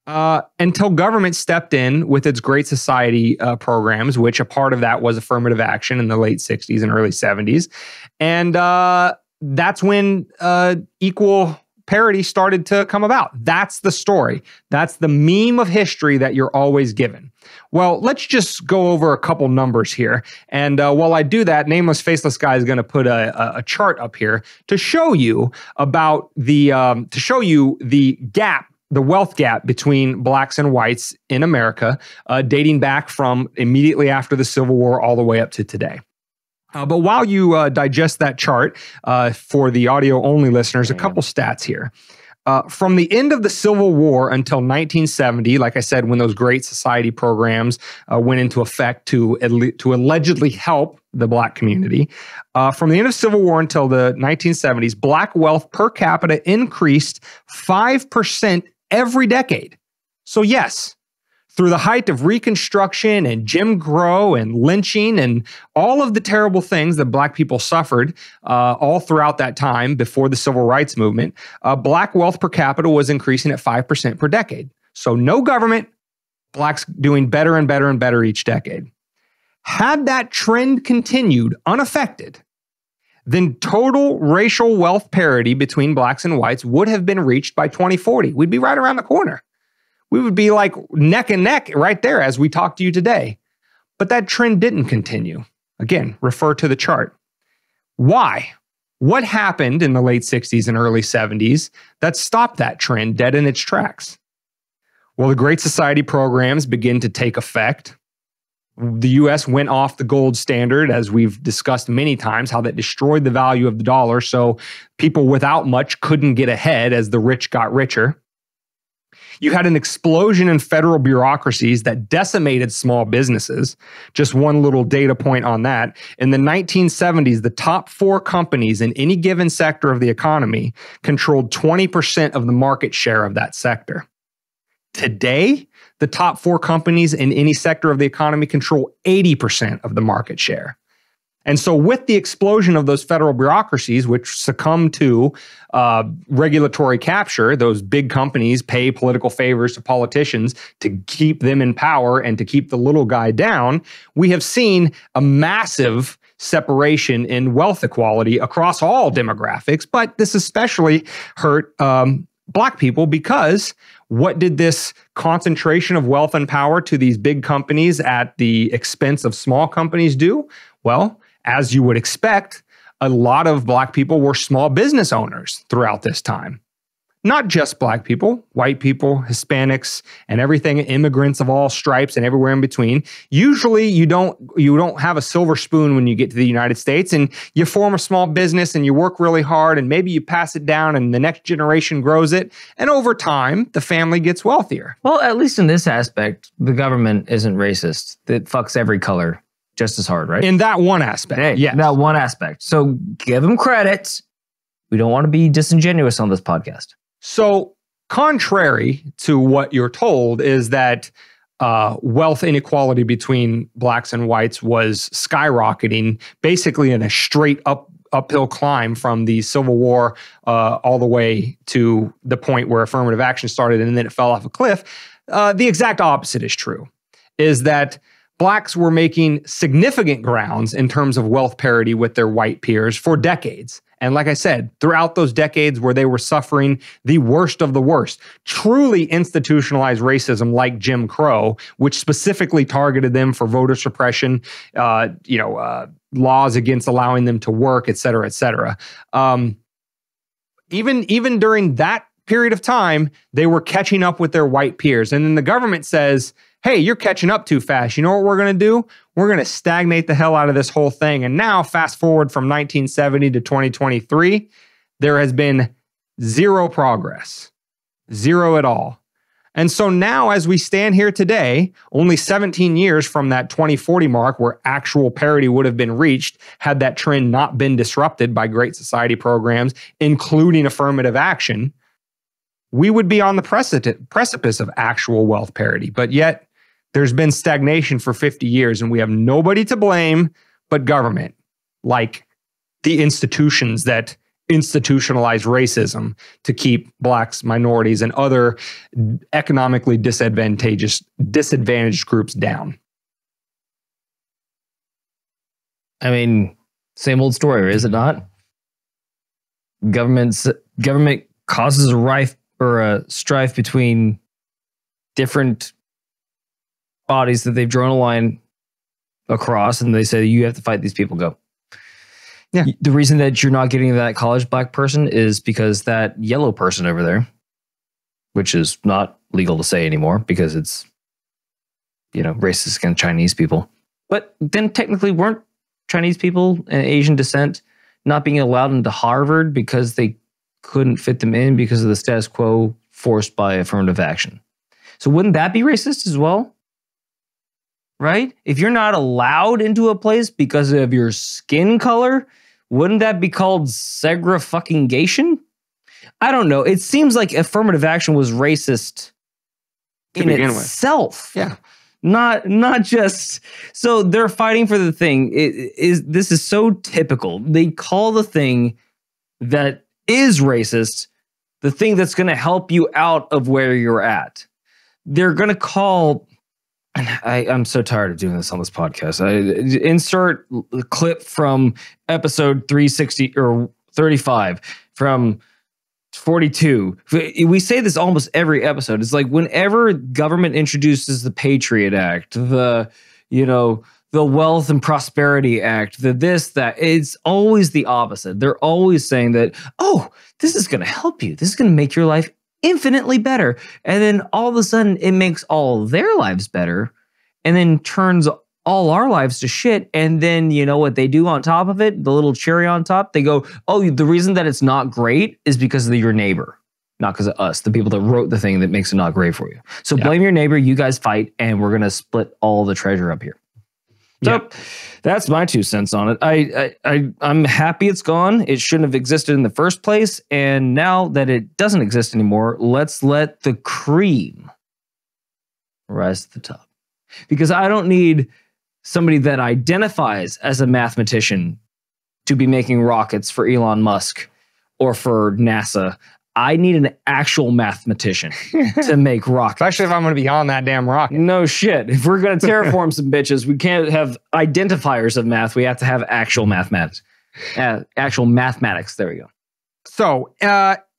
until government stepped in with its Great Society programs, which a part of that was affirmative action in the late 60s and early 70s. And that's when equal parity started to come about. That's the story. That's the meme of history that you're always given. Well, let's just go over a couple numbers here. And while I do that, Nameless Faceless Guy is going to put a chart up here to show you about the gap, the wealth gap between blacks and whites in America, dating back from immediately after the Civil War all the way up to today. But while you digest that chart, for the audio-only listeners, a couple stats here. From the end of the Civil War until 1970, like I said, when those Great Society programs went into effect to allegedly help the black community, from the end of Civil War until the 1970s, black wealth per capita increased 5% every decade. So yes, through the height of Reconstruction and Jim Crow and lynching and all of the terrible things that black people suffered all throughout that time before the Civil Rights Movement, black wealth per capita was increasing at 5% per decade. So no government, blacks doing better and better and better each decade. Had that trend continued unaffected, then total racial wealth parity between blacks and whites would have been reached by 2040. We'd be right around the corner. We would be like neck and neck right there as we talk to you today. But that trend didn't continue. Again, refer to the chart. Why? What happened in the late 60s and early 70s that stopped that trend dead in its tracks? Well, the Great Society programs begin to take effect. The US went off the gold standard, as we've discussed many times, how that destroyed the value of the dollar. So people without much couldn't get ahead as the rich got richer. You had an explosion in federal bureaucracies that decimated small businesses. Just one little data point on that. In the 1970s, the top 4 companies in any given sector of the economy controlled 20% of the market share of that sector. Today, the top 4 companies in any sector of the economy control 80% of the market share. And so with the explosion of those federal bureaucracies, which succumb to regulatory capture, those big companies pay political favors to politicians to keep them in power and to keep the little guy down, we have seen a massive separation in wealth equality across all demographics, but this especially hurt Black people, because what did this concentration of wealth and power to these big companies at the expense of small companies do? Well, as you would expect, a lot of Black people were small business owners throughout this time. Not just Black people, white people, Hispanics, and everything, immigrants of all stripes and everywhere in between. Usually you don't have a silver spoon when you get to the United States, and you form a small business and you work really hard, and maybe you pass it down and the next generation grows it. And over time, the family gets wealthier. Well, at least in this aspect, the government isn't racist. It fucks every color just as hard, right? In that one aspect, yes. That one aspect. So give them credit. We don't want to be disingenuous on this podcast. So contrary to what you're told is that wealth inequality between Blacks and whites was skyrocketing, basically in a straight uphill climb from the Civil War all the way to the point where affirmative action started and then it fell off a cliff. The exact opposite is true, is that Blacks were making significant grounds in terms of wealth parity with their white peers for decades. And like I said, throughout those decades where they were suffering the worst of the worst, truly institutionalized racism like Jim Crow, which specifically targeted them for voter suppression, laws against allowing them to work, et cetera, et cetera. Even during that period of time, they were catching up with their white peers. And then the government says, hey, you're catching up too fast. You know what we're going to do? We're going to stagnate the hell out of this whole thing. And now, fast forward from 1970 to 2023, there has been zero progress, zero at all. And so now, as we stand here today, only 17 years from that 2040 mark where actual parity would have been reached had that trend not been disrupted by Great Society programs, including affirmative action, we would be on the precipice of actual wealth parity. But yet, there's been stagnation for 50 years, and we have nobody to blame but government, like the institutions that institutionalize racism to keep Blacks, minorities, and other economically disadvantaged groups down. I mean, same old story, is it not? Government causes a strife between different bodies that they've drawn a line across, and they say, you have to fight these people, go. Yeah. The reason that you're not getting that college Black person is because that yellow person over there, which is not legal to say anymore because it's, racist against Chinese people. But then technically weren't Chinese people and Asian descent not being allowed into Harvard because they couldn't fit them in because of the status quo forced by affirmative action? So wouldn't that be racist as well? Right? If you're not allowed into a place because of your skin color, wouldn't that be called segregation? I don't know. It seems like affirmative action was racist in itself. Yeah. Not just, so they're fighting for the thing. This is so typical. They call the thing that is racist the thing that's going to help you out of where you're at. They're going to call, I'm so tired of doing this on this podcast. Insert a clip from episode 360 or 35 from 42. We say this almost every episode. It's like whenever government introduces the Patriot Act, the Wealth and Prosperity Act, the this, that, it's always the opposite. They're always saying that, oh, this is going to help you. This is going to make your life infinitely better. And then all of a sudden it makes all their lives better and then turns all our lives to shit. And then you know what they do on top of it? The little cherry on top, they go, oh, the reason that it's not great is because of your neighbor, not because of us, the people that wrote the thing that makes it not great for you. So blame your neighbor, you guys fight, and we're going to split all the treasure up here. So that's my 2 cents on it. I'm happy it's gone. It shouldn't have existed in the first place. And now that it doesn't exist anymore, let's let the cream rise to the top. Because I don't need somebody that identifies as a mathematician to be making rockets for Elon Musk or for NASA. I need an actual mathematician to make rockets. Especially if I'm going to be on that damn rocket. No shit. If we're going to terraform some bitches, we can't have identifiers of math. We have to have actual mathematics. Actual mathematics. There we go. So,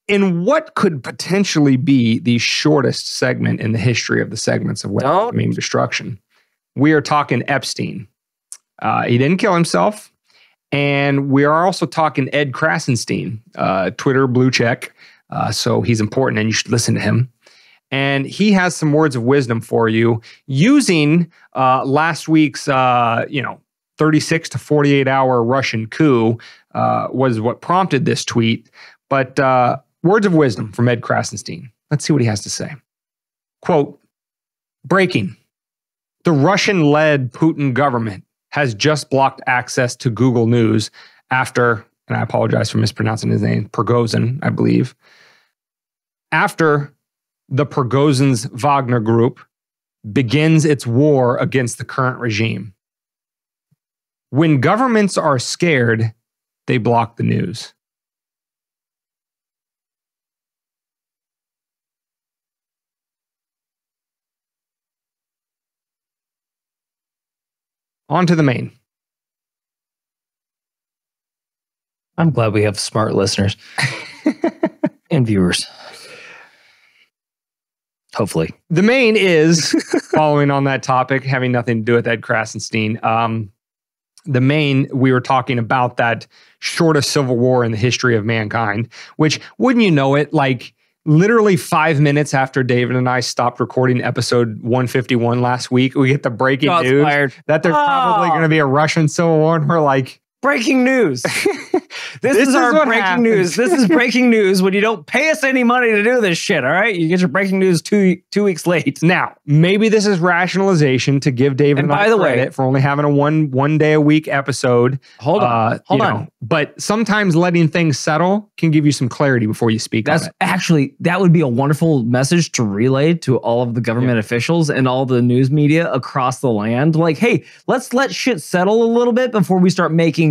in what could potentially be the shortest segment in the history of the segments of weapons of mass destruction, we are talking Epstein. He didn't kill himself. And we are also talking Ed Krasenstein, Twitter blue check. So he's important and you should listen to him. And he has some words of wisdom for you using last week's 36 to 48 hour Russian coup was what prompted this tweet. But words of wisdom from Ed Krasenstein. Let's see what he has to say. Quote, breaking. The Russian-led Putin government has just blocked access to Google News after, and I apologize for mispronouncing his name, Prigozhin, I believe, after the Prigozhin's Wagner Group begins its war against the current regime. When governments are scared, they block the news. On to the main. I'm glad we have smart listeners and viewers. Hopefully. The main is, following on that topic, having nothing to do with Ed Krasenstein, the main, we were talking about that shortest civil war in the history of mankind, which, wouldn't you know it, like literally 5 minutes after David and I stopped recording episode 151 last week, we get the breaking news that there's probably going to be a Russian civil war, and we're like, breaking news. This is our breaking news. This is breaking news when you don't pay us any money to do this shit, all right? You get your breaking news two weeks late. Now, maybe this is rationalization to give David and I credit for only having a one day a week episode. Hold on. But sometimes letting things settle can give you some clarity before you speak on it. Actually, that would be a wonderful message to relay to all of the government officials and all the news media across the land. Like, hey, let's let shit settle a little bit before we start making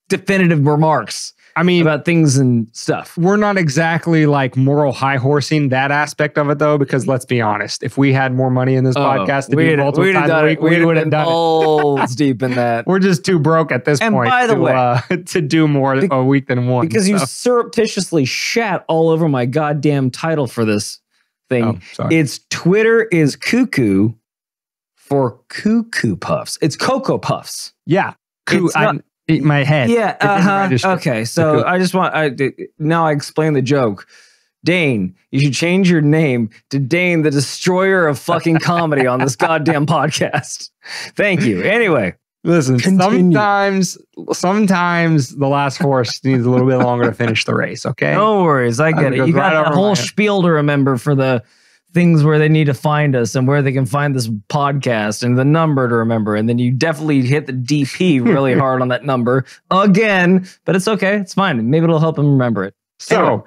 definitive remarks about things and stuff. We're not exactly like moral high horsing that aspect of it, though, because let's be honest, if we had more money in this podcast to do multiple times a week, we would have done it. Deep in that. We're just too broke at this point by the way, to do more a week than one. Because you surreptitiously shat all over my goddamn title for this thing. It's Twitter is cuckoo for cuckoo puffs. It's Cocoa Puffs. Yeah. My head. Yeah. Okay. So I just now I explain the joke. Dane, you should change your name to Dane, the destroyer of fucking comedy on this goddamn podcast. Thank you. Anyway, listen, sometimes the last horse needs a little bit longer to finish the race. Okay. No worries. I get it. You got a whole spiel to remember for the things where they need to find us and where they can find this podcast and the number to remember. And then you definitely hit the DP really hard on that number again, but it's okay. It's fine. Maybe it'll help them remember it. So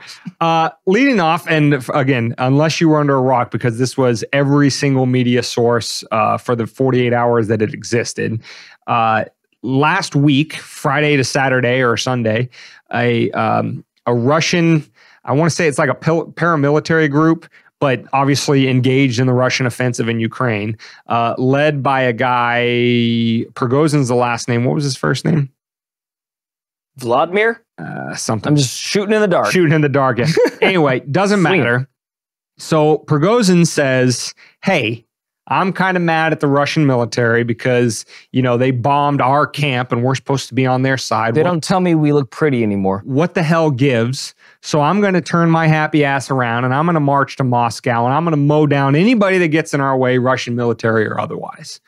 leading off, and again, unless you were under a rock, because this was every single media source for the 48 hours that it existed. Last week, Friday to Saturday or Sunday, a Russian, I want to say it's like a paramilitary group, but obviously engaged in the Russian offensive in Ukraine, led by a guy, Prigozhin's the last name. What was his first name? Vladimir? Something. I'm just shooting in the dark. Shooting in the dark. Anyway, doesn't matter. So Prigozhin says, hey, I'm kind of mad at the Russian military because, they bombed our camp and we're supposed to be on their side. They don't tell me we look pretty anymore. What the hell gives? So I'm going to turn my happy ass around and I'm going to march to Moscow and I'm going to mow down anybody that gets in our way, Russian military or otherwise.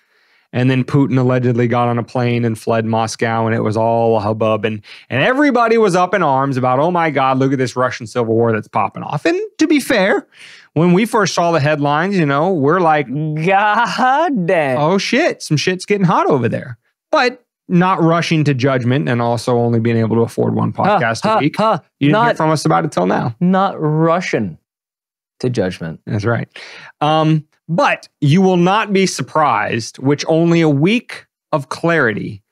And then Putin allegedly got on a plane and fled Moscow, and it was all a hubbub. And everybody was up in arms about, oh my God, look at this Russian civil war that's popping off. And to be fair, when we first saw the headlines, we're like, God damn. Oh shit, some shit's getting hot over there. But not rushing to judgment and also only being able to afford one podcast a week. You didn't hear from us about it till now. Not Russian to judgment. That's right. But you will not be surprised, which only a week of clarity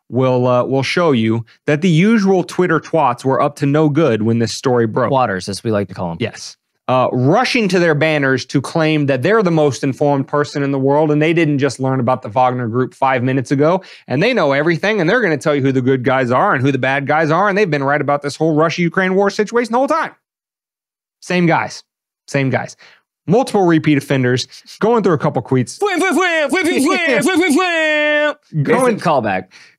will show you, that the usual Twitter twats were up to no good when this story broke. Waters, as we like to call them. Yes. Rushing to their banners to claim that they're the most informed person in the world and they didn't just learn about the Wagner Group 5 minutes ago and they know everything and they're going to tell you who the good guys are and who the bad guys are and they've been right about this whole Russia-Ukraine war situation the whole time. Same guys. Multiple repeat offenders, going through a couple tweets.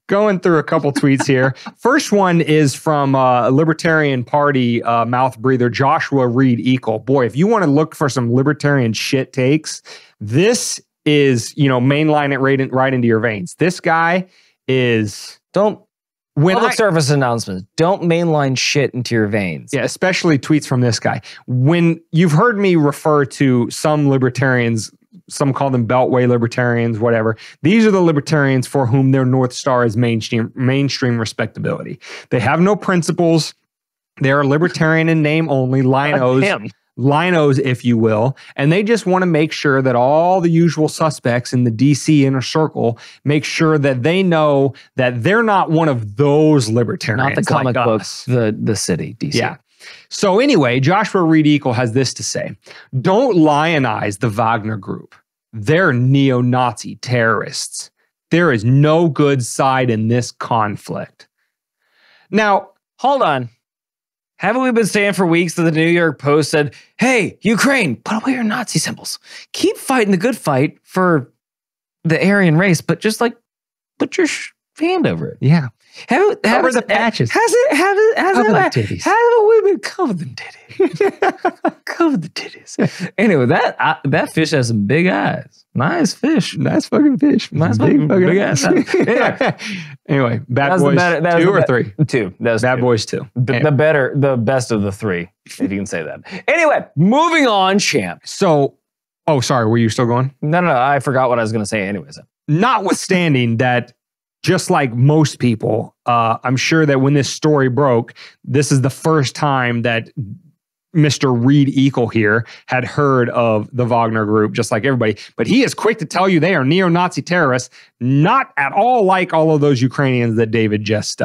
Going through a couple tweets here. First one is from a Libertarian Party mouth breather, Joshua Reed Eagle. Boy, if you want to look for some libertarian shit takes, this is, mainline it right into your veins. This guy is... Public service announcements. Don't mainline shit into your veins. Yeah, especially tweets from this guy. When you've heard me refer to some libertarians, some call them Beltway libertarians, whatever. These are the libertarians for whom their North Star is mainstream respectability. They have no principles. They're libertarian in name only, linos, if you will, and they just want to make sure that all the usual suspects in the DC inner circle make sure that they know that they're not one of those libertarians. Not the comic like books, the city, DC. Yeah. So anyway, Joshua Reed Eagle has this to say. Don't lionize the Wagner Group. They're neo-Nazi terrorists. There is no good side in this conflict. Now, hold on. Haven't we been saying for weeks that the New York Post said, hey, Ukraine, put away your Nazi symbols. Keep fighting the good fight for the Aryan race, but just put your hand over it. Yeah. Cover the patches. Haven't we been covered them titties? Cover the titties. Anyway, that fish has some big eyes. Nice fish. Nice fucking fish. Nice big ass. Anyway, Bad Boys 2 or 3? 2. Bad Boys 2. The best of the 3, if you can say that. Anyway, moving on, champ. So, sorry, were you still going? No, I forgot what I was going to say anyways. Notwithstanding that, just like most people, I'm sure that when this story broke, this is the first time that Mr. Reed Eagle here had heard of the Wagner Group, just like everybody. But he is quick to tell you they are neo-Nazi terrorists, not at all like all of those Ukrainians that David just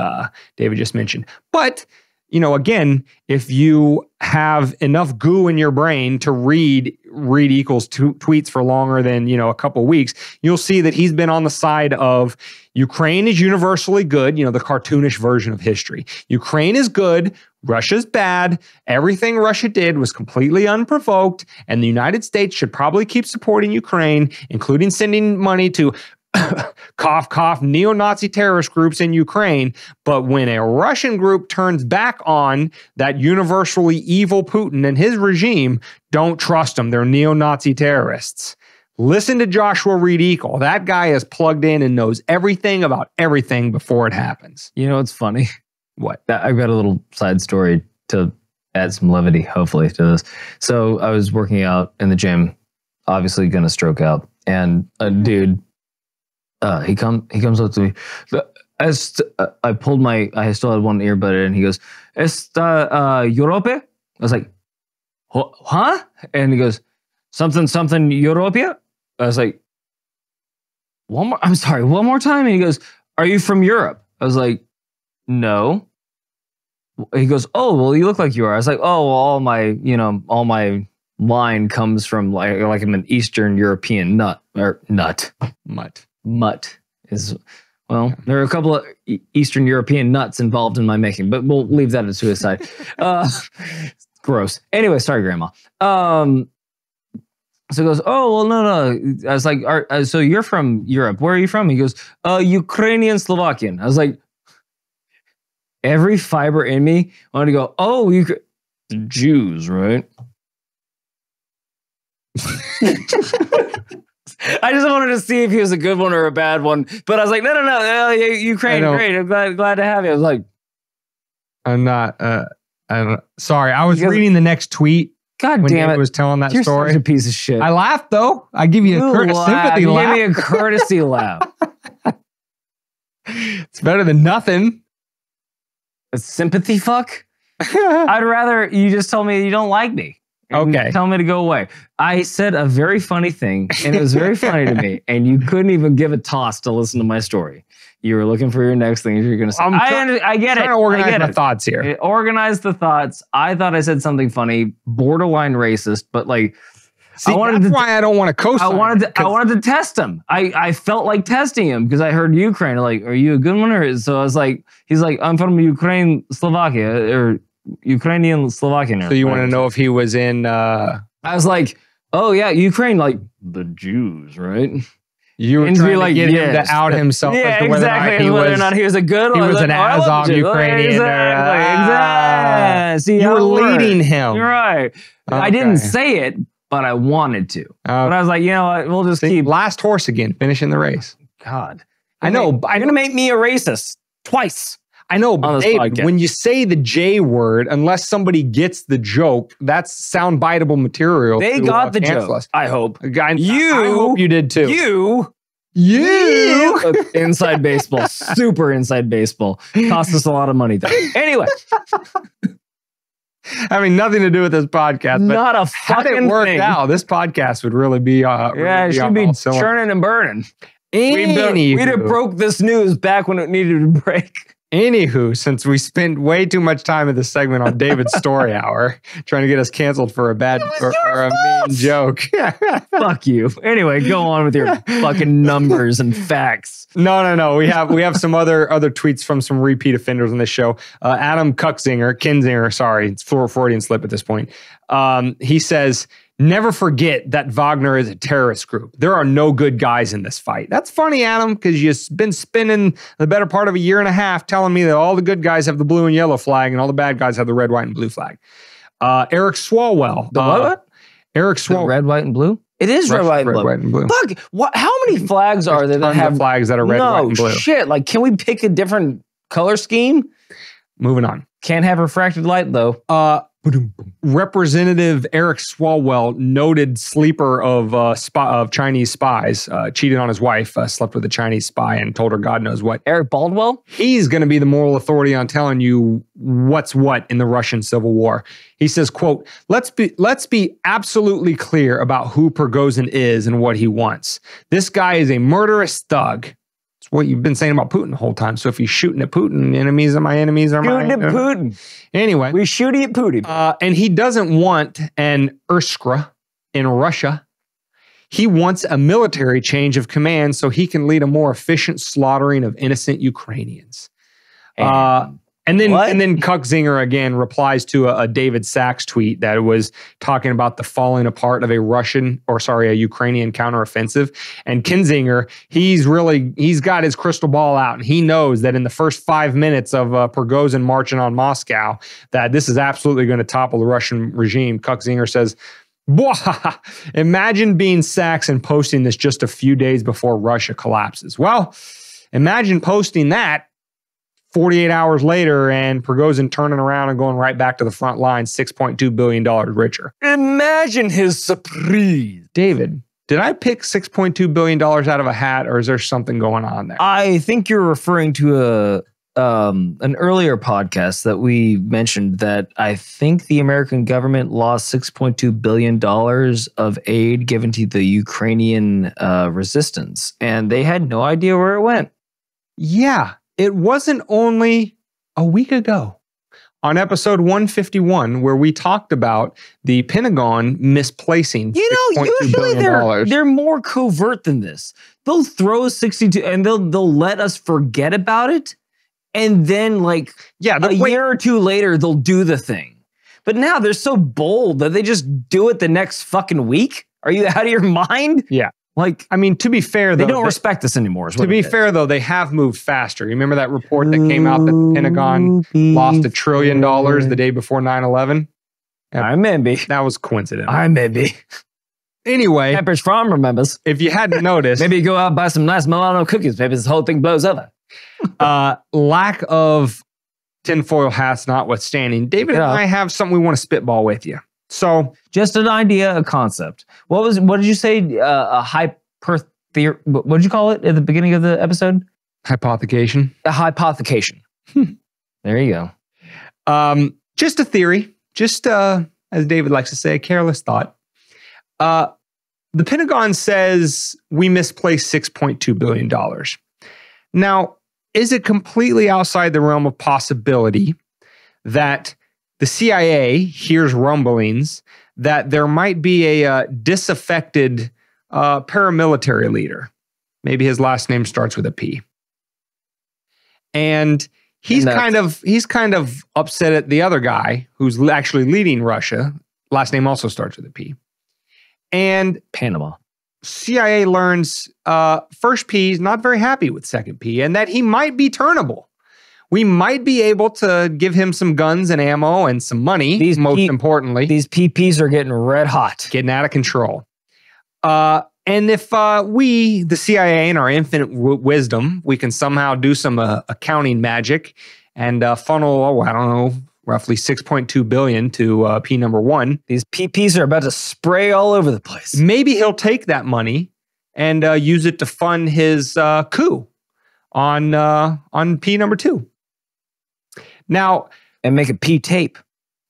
mentioned. But, again, if you have enough goo in your brain to read Reed Eagle's tweets for longer than, a couple weeks, you'll see that he's been on the side of Ukraine is universally good, the cartoonish version of history. Ukraine is good. Russia's bad. Everything Russia did was completely unprovoked, and the United States should probably keep supporting Ukraine, including sending money to cough, cough, neo-Nazi terrorist groups in Ukraine. But when a Russian group turns back on that universally evil Putin and his regime, don't trust them. They're neo-Nazi terrorists. Listen to Joshua Reed Eagle. That guy is plugged in and knows everything about everything before it happens. You know, it's funny. What? I've got a little side story to add some levity, hopefully, to this. So I was working out in the gym, obviously going to stroke out. And a dude, he comes up to me. I still had one earbud in. He goes, "Esta Europe?" I was like, "Huh?" And he goes, something Europea? I was like, one more time. And he goes, "Are you from Europe?" I was like, "No." He goes, "Oh, well, you look like you are." I was like, "Oh, well, all my line comes from like I'm an Eastern European mutt is Well, there are a couple of Eastern European nuts involved in my making, but we'll leave that to a side. Gross. Anyway, sorry, Grandma. So he goes, oh, well, no. I was like, so you're from Europe. Where are you from? He goes, Ukrainian, Slovakian. I was like, every fiber in me wanted to go, oh, the Jews, right? I just wanted to see if he was a good one or a bad one. But I was like, no, Ukraine, great. I'm glad to have you. I was like, I'm not, sorry. I was reading the next tweet. God damn it. David was telling that You're story. Such a piece of shit. I laughed though. I give you a sympathy laugh. You gave me a courtesy laugh. It's better than nothing. A sympathy fuck? I'd rather you just told me you don't like me. Okay. Tell me to go away. I said a very funny thing, and it was very funny to me, and you couldn't even give a toss to listen to my story. You were looking for your next thing you're going to say. I get it. Trying to organize my thoughts here. Organize the thoughts. I thought I said something funny, borderline racist, but like, see, that's why I don't want to co-sign. I wanted to test him. I felt like testing him because I heard Ukraine. Like, are you a good one? Or so I was like, he's like, I'm from Ukraine, Slovakia, or Ukrainian, Slovakian. So you want to know if he was in? I was like, oh yeah, Ukraine, like the Jews, right? You were trying to get him to out himself as to whether or not he was a good one. He was an Azov Ukrainian. Exactly. See, you were leading him. You're right. Okay. I didn't say it, but I wanted to. But I was like, you know what? We'll just keep. Last horse again, finishing the race. God. I know. You're going to make me a racist twice. I know, but Dave, when you say the J word, unless somebody gets the joke, that's sound-biteable material. They got the joke. Us. I hope. I hope you did too. You. Inside baseball. Super inside baseball. Cost us a lot of money, though. Anyway. Having nothing to do with this podcast. But not a fucking had it worked thing. out, this podcast would really be it should be churning and burning. We'd have broke this news back when it needed to break. Anywho, since we spent way too much time in this segment on David's story hour, trying to get us canceled for a bad or a mean joke. Fuck you. Anyway, go on with your fucking numbers and facts. No. We have some other tweets from some repeat offenders on this show. Adam Kinzinger, sorry, it's Freudian slip at this point. He says, never forget that Wagner is a terrorist group. There are no good guys in this fight. That's funny, Adam, because you've been spending the better part of a year and a half telling me that all the good guys have the blue and yellow flag and all the bad guys have the red, white, and blue flag. Eric Swalwell. The what? Eric Swalwell. Red, white, and blue? It is red, white, and blue. Fuck, how many flags are there that have flags that are red, white, and blue? No shit. Like, can we pick a different color scheme? Moving on. Can't have refracted light, though. Representative Eric Swalwell, noted sleeper of Chinese spies, cheated on his wife, slept with a Chinese spy, and told her God knows what. Eric Baldwell? He's going to be the moral authority on telling you what's what in the Russian Civil War. He says, quote, let's be absolutely clear about who Prigozhin is and what he wants. This guy is a murderous thug. It's what you've been saying about Putin the whole time. So if he's shooting at Putin, enemies are my enemies are mine. Shooting at Putin. Anyway. We're shooting at Putin. And he doesn't want an Urskra in Russia. He wants a military change of command so he can lead a more efficient slaughtering of innocent Ukrainians. And then Kuckzinger again replies to a David Sachs tweet that was talking about the falling apart of a Ukrainian counteroffensive. And Kinzinger, he's got his crystal ball out, and he knows that in the first 5 minutes of Prigozhin marching on Moscow, that this is absolutely going to topple the Russian regime. Kuckzinger says, "Bwah, imagine being Sachs and posting this just a few days before Russia collapses." Well, imagine posting that 48 hours later and Prigozhin turning around and going right back to the front line, $6.2 billion richer. Imagine his surprise. David, did I pick $6.2 billion out of a hat, or is there something going on there? I think you're referring to an earlier podcast that we mentioned that I think the American government lost $6.2 billion of aid given to the Ukrainian resistance, and they had no idea where it went. Yeah. It wasn't only a week ago on episode 151, where we talked about the Pentagon misplacing usually $6.2 they're more covert than this. They'll throw 62 and they'll let us forget about it. And then like a year or two later, they'll do the thing. But now they're so bold that they just do it the next fucking week. Are you out of your mind? Yeah. Like, I mean, to be fair, though, they don't respect us anymore. To be fair, though, they have moved faster. You remember that report that came out that the Pentagon lost $1 trillion the day before 9/11? I maybe. That was coincidental. I maybe. Anyway. Pepperidge Farm remembers. If you hadn't noticed. Maybe you go out and buy some nice Milano cookies. Maybe this whole thing blows over. Lack of tinfoil hats notwithstanding, David and I have something we want to spitball with you. So, just an idea, a concept. What did you say? A hyper-theory. What did you call it at the beginning of the episode? Hypothecation. A hypothecation. There you go. Just a theory. Just, as David likes to say, a careless thought. The Pentagon says we misplaced $6.2 billion. Now, is it completely outside the realm of possibility that the CIA hears rumblings that there might be a disaffected paramilitary leader? Maybe his last name starts with a P. And he's kind of upset at the other guy who's actually leading Russia. Last name also starts with a P. And Panama. CIA learns first P is not very happy with second P and that he might be turnable. We might be able to give him some guns and ammo and some money, most importantly. These PPs are getting red hot. Getting out of control. And if we, the CIA, in our infinite wisdom, we can somehow do some accounting magic and funnel, I don't know, roughly $6.2 billion to P number 1. These PPs are about to spray all over the place. Maybe he'll take that money and use it to fund his coup on P number 2. Now, and make a P tape.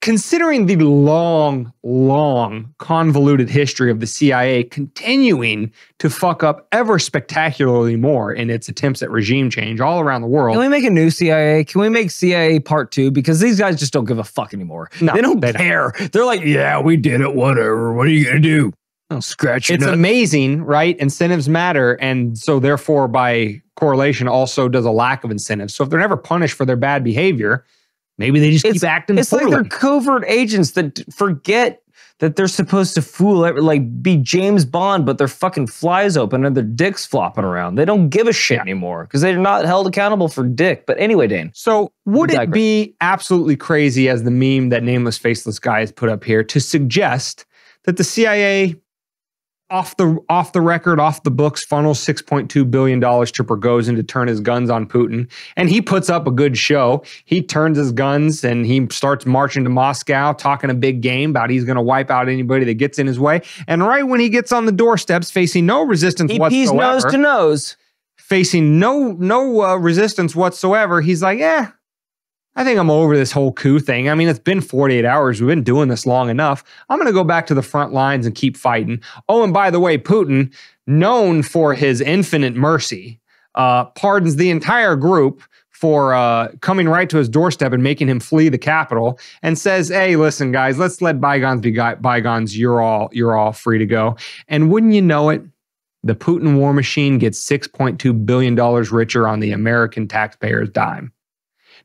Considering the long, convoluted history of the CIA continuing to fuck up ever spectacularly more in its attempts at regime change all around the world. Can we make a new CIA? Can we make CIA Part 2? Because these guys just don't give a fuck anymore. No, they don't care. They're like, yeah, we did it, whatever. What are you going to do? I'll scratch it. It's amazing, right? Incentives matter. And so therefore, by correlation, also does a lack of incentives. So if they're never punished for their bad behavior, maybe they just keep acting It's poorly. like they're covert agents that forget that they're supposed to fool, like be James Bond, but their fucking flies open and their dicks flopping around. They don't give a shit anymore because they're not held accountable for dick. But anyway, Dane. So would it be absolutely crazy, as the meme that Nameless Faceless Guy has put up here, to suggest that the CIA off the record, off the books, funnels $6.2 billion to Prigozhin to turn his guns on Putin. And he puts up a good show. He turns his guns and he starts marching to Moscow, talking a big game about he's going to wipe out anybody that gets in his way. And right when he gets on the doorsteps, facing no resistance whatsoever. He's nose to nose. Facing no resistance whatsoever, he's like, yeah, I think I'm over this whole coup thing. I mean, it's been 48 hours. We've been doing this long enough. I'm going to go back to the front lines and keep fighting. Oh, and by the way, Putin, known for his infinite mercy, pardons the entire group for coming right to his doorstep and making him flee the capital, and says, hey, listen, guys, let's let bygones be bygones. You're all free to go. And wouldn't you know it, the Putin war machine gets $6.2 billion richer on the American taxpayer's dime.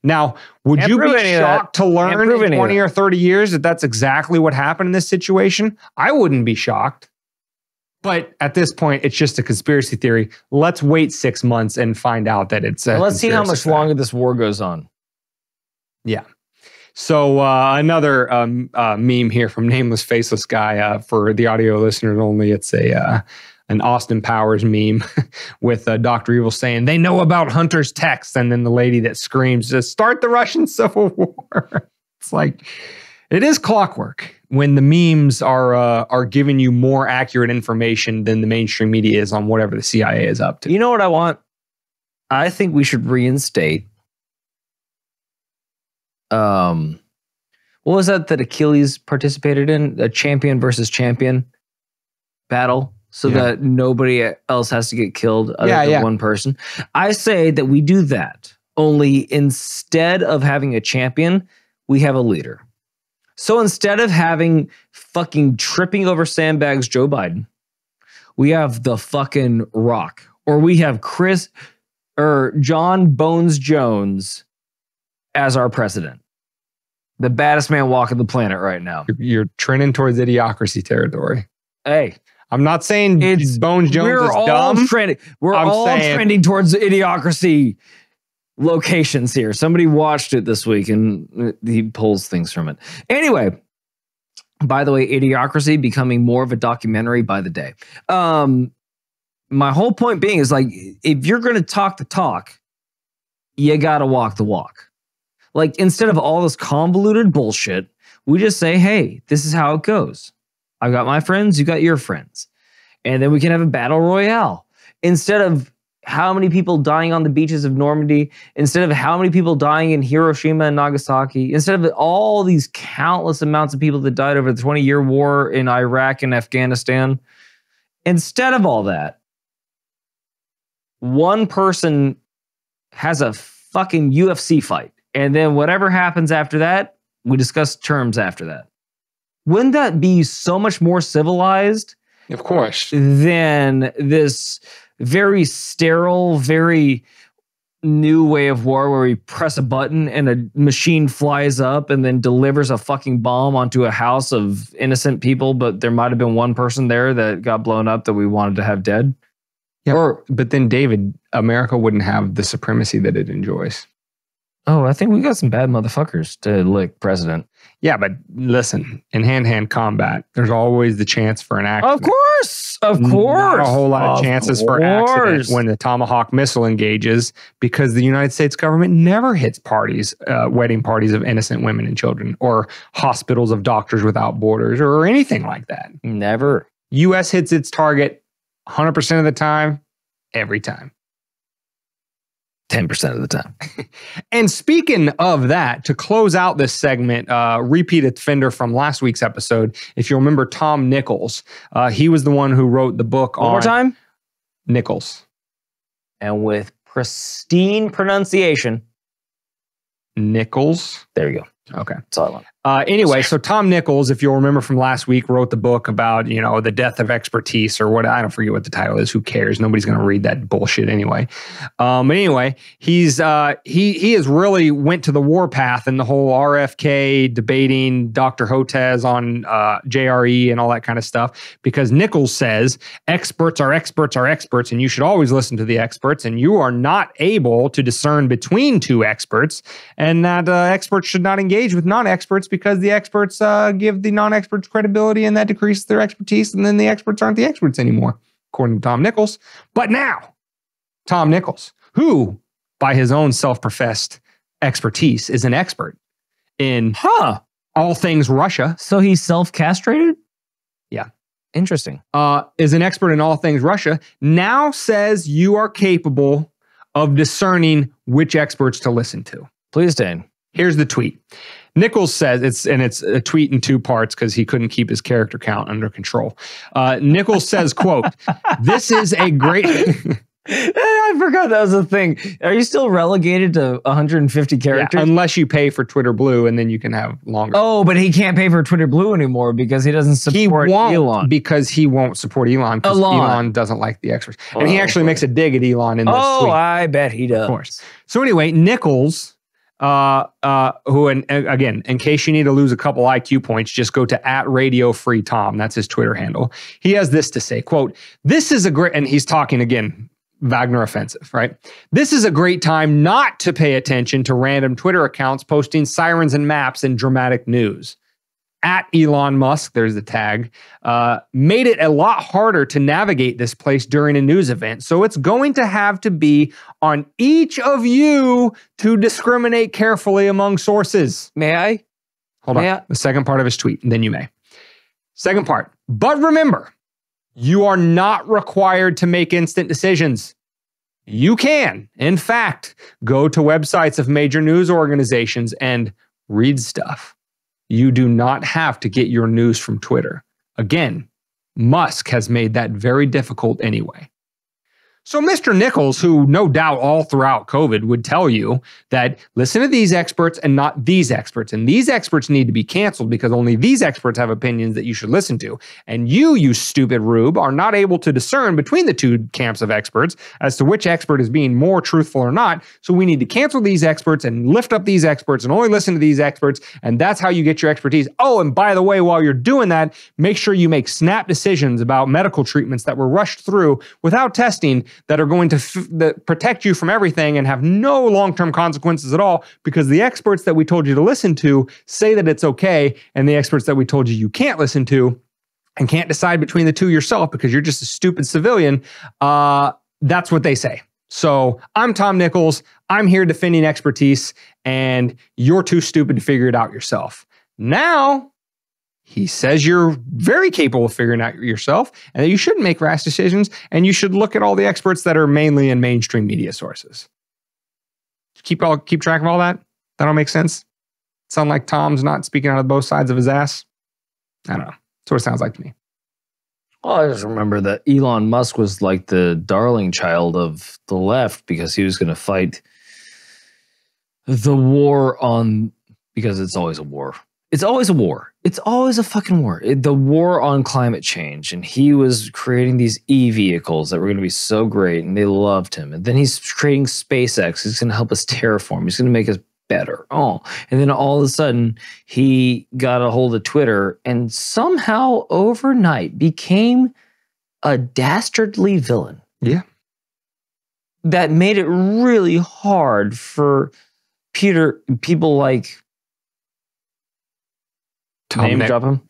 Now, would you be shocked to learn in 20 or 30 years that that's exactly what happened in this situation? I wouldn't be shocked. But at this point, it's just a conspiracy theory. Let's wait 6 months and find out that it's a Let's see how much longer this war goes on. Yeah. So another meme here from Nameless Faceless Guy. For the audio listeners only, it's an Austin Powers meme with Dr. Evil saying, they know about Hunter's text. And then the lady that screams, just start the Russian Civil War. It's like, it is clockwork when the memes are giving you more accurate information than the mainstream media is on whatever the CIA is up to. You know what I want? I think we should reinstate. What was that Achilles participated in? A champion versus champion battle? So that nobody else has to get killed other than one person. I say that we do that. Only instead of having a champion, we have a leader. So instead of having fucking tripping over sandbags Joe Biden, we have the fucking Rock. Or we have John Bones Jones as our president. The baddest man walking the planet right now. You're trending towards idiocracy territory. Hey. I'm not saying Bones Jones is dumb. We're all trending towards idiocracy locations here. Somebody watched it this week and he pulls things from it. Anyway, by the way, Idiocracy becoming more of a documentary by the day. My whole point being is like, if you're going to talk the talk, you got to walk the walk. Like, instead of all this convoluted bullshit, we just say, hey, this is how it goes. I've got my friends, you got your friends. And then we can have a battle royale. Instead of how many people dying on the beaches of Normandy, instead of how many people dying in Hiroshima and Nagasaki, instead of all these countless amounts of people that died over the 20-year war in Iraq and Afghanistan, instead of all that, one person has a fucking UFC fight. And then whatever happens after that, we discuss terms after that. Wouldn't that be so much more civilized? Of course. Than this very sterile, very new way of war where we press a button and a machine flies up and then delivers a fucking bomb onto a house of innocent people, but there might have been one person there that got blown up that we wanted to have dead. Yeah, but then, David, America wouldn't have the supremacy that it enjoys. Oh, I think we got some bad motherfuckers to lick president. Yeah, but listen, in hand-to-hand combat, there's always the chance for an accident. Of course. Not a whole lot of chances for accident when the Tomahawk missile engages, because the United States government never hits parties, wedding parties of innocent women and children, or hospitals of Doctors Without Borders, or anything like that. Never. U.S. hits its target 100% of the time, every time. 10% of the time. And speaking of that, to close out this segment, repeat offender from last week's episode, if you remember Tom Nichols, he was the one who wrote the book on... One more time? Nichols. And with pristine pronunciation. Nichols. There you go. Okay. That's all I want. Anyway, so Tom Nichols, if you'll remember from last week, wrote the book about, the death of expertise, or what, I don't forget what the title is. Who cares? Nobody's going to read that bullshit anyway. But anyway, he has really went to the warpath in the whole RFK debating Dr. Hotez on JRE and all that kind of stuff, because Nichols says experts are experts are experts, and you should always listen to the experts, and you are not able to discern between two experts, and that experts should not engage with non-experts, because the experts give the non-experts credibility, and that decreases their expertise, and then the experts aren't the experts anymore, according to Tom Nichols. But now, Tom Nichols, who, by his own self-professed expertise, is an expert in all things Russia. So he's self-castrated? Yeah. Interesting. Is an expert in all things Russia, now says you are capable of discerning which experts to listen to. Please, Dane. Here's the tweet. Nichols says, it's a tweet in two parts because he couldn't keep his character count under control. Nichols says, quote, "This is a great..." I forgot that was a thing. Are you still relegated to 150 characters? Yeah, unless you pay for Twitter Blue, and then you can have longer. Oh, but he can't pay for Twitter Blue anymore because he doesn't support Elon. Because he won't support Elon, because Elon doesn't like the experts. And he actually makes a dig at Elon in this tweet. Oh, I bet he does. Of course. So anyway, Nichols... who, and again, in case you need to lose a couple IQ points, just go to @RadioFreeTom. That's his Twitter handle. He has this to say, quote, "This is a great," and he's talking again, Wagner offensive, right? "This is a great time not to pay attention to random Twitter accounts posting sirens and maps and dramatic news. @Elon Musk," there's the tag, "made it a lot harder to navigate this place during a news event. So it's going to have to be on each of you to discriminate carefully among sources." May I? Hold on. The second part of his tweet, and then you may. Second part. "But remember, you are not required to make instant decisions. You can, in fact, go to websites of major news organizations and read stuff. You do not have to get your news from Twitter. Again, Musk has made that very difficult anyway." So Mr. Nichols, who no doubt all throughout COVID would tell you that listen to these experts and not these experts. And these experts need to be canceled because only these experts have opinions that you should listen to. And you stupid rube, are not able to discern between the two camps of experts as to which expert is being more truthful or not. So we need to cancel these experts and lift up these experts and only listen to these experts. And that's how you get your expertise. Oh, and by the way, while you're doing that, make sure you make snap decisions about medical treatments that were rushed through without testing that are going to that protect you from everything and have no long-term consequences at all, because the experts that we told you to listen to say that it's okay, and the experts that we told you can't listen to and can't decide between the two yourself because you're just a stupid civilian, that's what they say. So I'm Tom Nichols. I'm here defending expertise, and you're too stupid to figure it out yourself. Now, he says you're very capable of figuring out yourself and that you shouldn't make rash decisions, and you should look at all the experts that are mainly in mainstream media sources. Keep track of all that? That all makes sense? Sound like Tom's not speaking out of both sides of his ass? I don't know. That's what it sounds like to me. Well, I just remember that Elon Musk was like the darling child of the left because he was going to fight the war on, because it's always a war. It's always a war. It's always a fucking war. The war on climate change. And he was creating these e-vehicles that were going to be so great, and they loved him. And then he's creating SpaceX. He's going to help us terraform. He's going to make us better. Oh, and then all of a sudden he got a hold of Twitter and somehow overnight became a dastardly villain. Yeah. That made it really hard for people like Tom Nichols.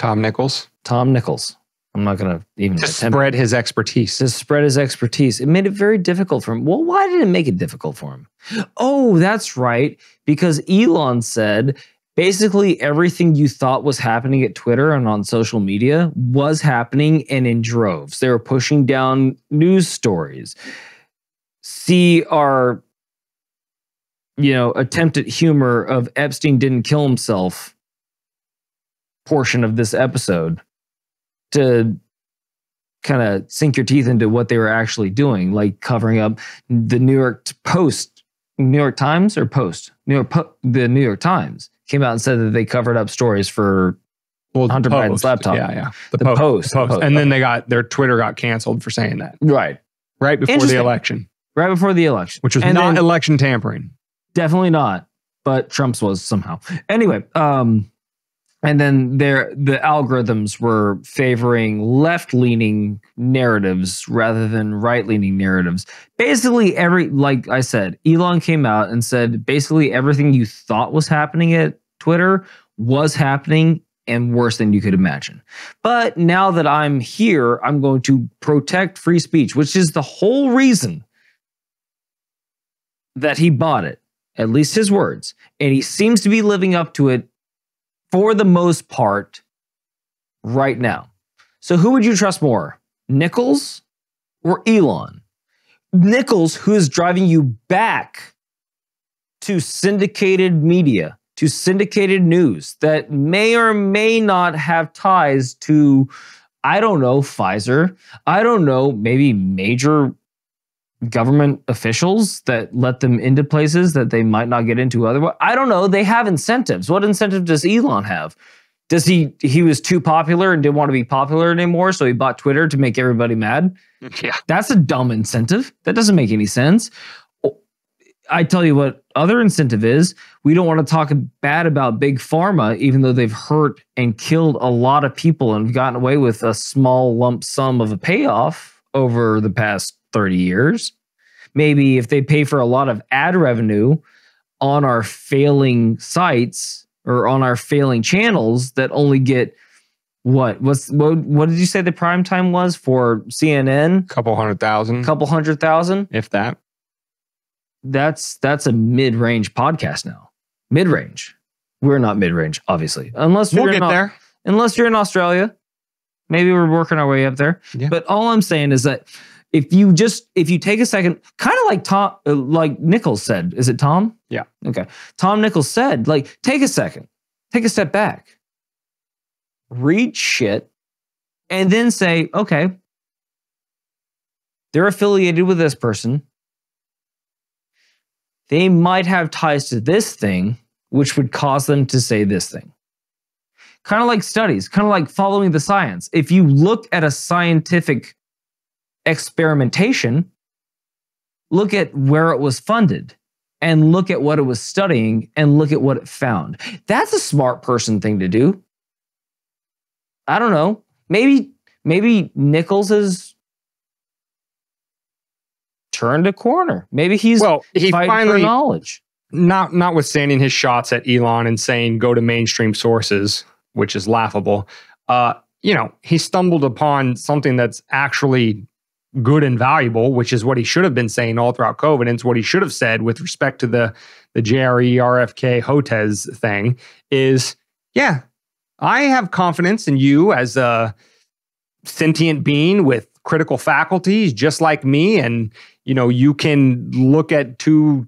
Tom Nichols. I'm not going to even spread his expertise. To spread his expertise. It made it very difficult for him. Well, why did it make it difficult for him? Oh, that's right. Because Elon said basically everything you thought was happening at Twitter and on social media was happening, and in droves. They were pushing down news stories. See our, attempt at humor of Epstein didn't kill himself portion of this episode to kind of sink your teeth into what they were actually doing, like covering up the New York Times the New York Times came out and said that they covered up stories for Hunter Biden's laptop. Yeah. The Post. And then their Twitter got canceled for saying that. Right before the election. Right before the election. Which was not election tampering. Definitely not. But Trump's was somehow. Anyway, and then the algorithms were favoring left-leaning narratives rather than right-leaning narratives. Basically, like I said, Elon came out and said basically everything you thought was happening at Twitter was happening, and worse than you could imagine. But now that I'm here, I'm going to protect free speech, which is the whole reason that he bought it, at least his words. And he seems to be living up to it for the most part right now. So who would you trust more, Nichols or Elon? Nichols, who is driving you back to syndicated media, to syndicated news that may or may not have ties to, I don't know, Pfizer. I don't know, maybe major government officials that let them into places that they might not get into otherwise. I don't know. They have incentives. What incentive does Elon have? Does he was too popular and didn't want to be popular anymore, so he bought Twitter to make everybody mad? Yeah. That's a dumb incentive. That doesn't make any sense. I tell you what other incentive is. We don't want to talk bad about big pharma, even though they've hurt and killed a lot of people and gotten away with a small lump sum of a payoff over the past 30 years. Maybe if they pay for a lot of ad revenue on our failing sites or on our failing channels that only get what did you say the prime time was for CNN? Couple hundred thousand. If that. That's a mid-range podcast now. Mid-range. We're not mid-range, obviously. Unless we'll get there. Unless you're in Australia. Maybe we're working our way up there. Yeah. But all I'm saying is that if you take a second, kind of like Nichols said, is it Tom? Yeah. Okay. Tom Nichols said, like, take a second, take a step back, read shit, and then say, okay, they're affiliated with this person. They might have ties to this thing, which would cause them to say this thing. Kind of like studies, kind of like following the science. If you look at a scientific experimentation, look at where it was funded and look at what it was studying and look at what it found. That's a smart person thing to do. I don't know. Maybe Nichols has turned a corner. Maybe he fighting for knowledge. Notwithstanding his shots at Elon and saying go to mainstream sources, which is laughable. He stumbled upon something that's actually good and valuable, which is what he should have been saying all throughout COVID. And it's what he should have said with respect to the JRE, RFK, HOTES thing is, yeah, I have confidence in you as a sentient being with critical faculties, just like me. And, you can look at two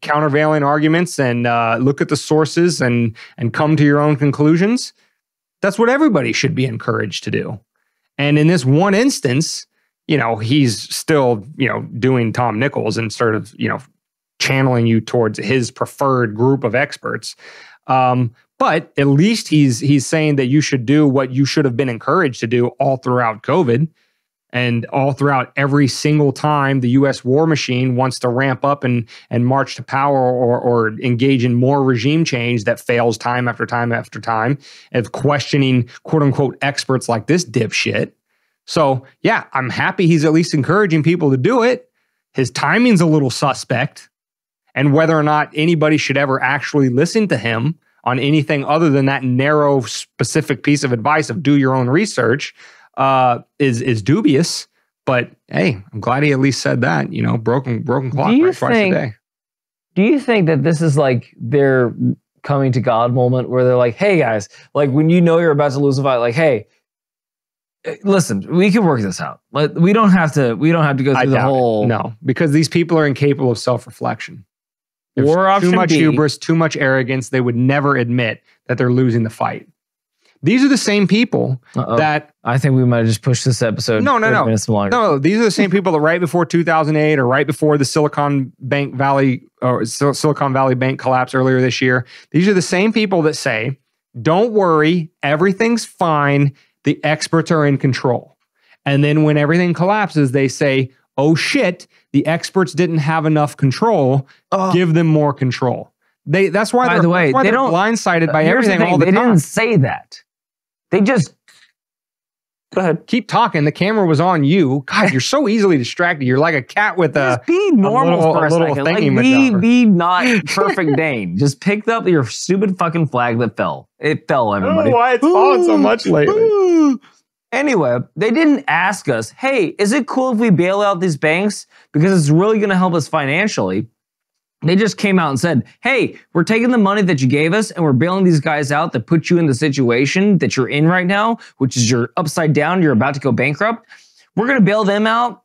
countervailing arguments and look at the sources and come to your own conclusions. That's what everybody should be encouraged to do. And in this one instance, he's still, doing Tom Nichols and sort of, channeling you towards his preferred group of experts. But at least he's saying that you should do what you should have been encouraged to do all throughout COVID and all throughout every single time the U.S. war machine wants to ramp up and march to power or engage in more regime change that fails time after time after time of questioning quote unquote experts like this dipshit. So yeah, I'm happy he's at least encouraging people to do it. His timing's a little suspect, and whether or not anybody should ever actually listen to him on anything other than that narrow, specific piece of advice of do your own research is dubious. But hey, I'm glad he at least said that. Broken clock right twice a day. Do you think that this is like their coming to God moment where they're like, hey guys, like when you're about to lose a fight, like, hey, listen, we can work this out. Like, we don't have to go through the whole. No, because these people are incapable of self-reflection. There's too much hubris, too much arrogance. They would never admit that they're losing the fight. These are the same people that I think we might have just pushed this episode. No. These are the same people that right before 2008 or right before the Silicon Valley Bank collapse earlier this year. These are the same people that say, "Don't worry, everything's fine. The experts are in control." And then when everything collapses, they say, "Oh shit, the experts didn't have enough control. Give them more control." That's why they're blindsided by everything all the time. They didn't say that. They just go ahead. Keep talking. The camera was on you. God, you're so easily distracted. You're like a cat with just be normal for a second. Like be not perfect Dane. Just picked up your stupid fucking flag that fell. It fell, everybody. I don't know why it's fallen so much lately. Anyway, they didn't ask us, hey, is it cool if we bail out these banks? Because it's really going to help us financially. They just came out and said, hey, we're taking the money that you gave us and we're bailing these guys out that put you in the situation that you're in right now, which is you're upside down, you're about to go bankrupt. We're going to bail them out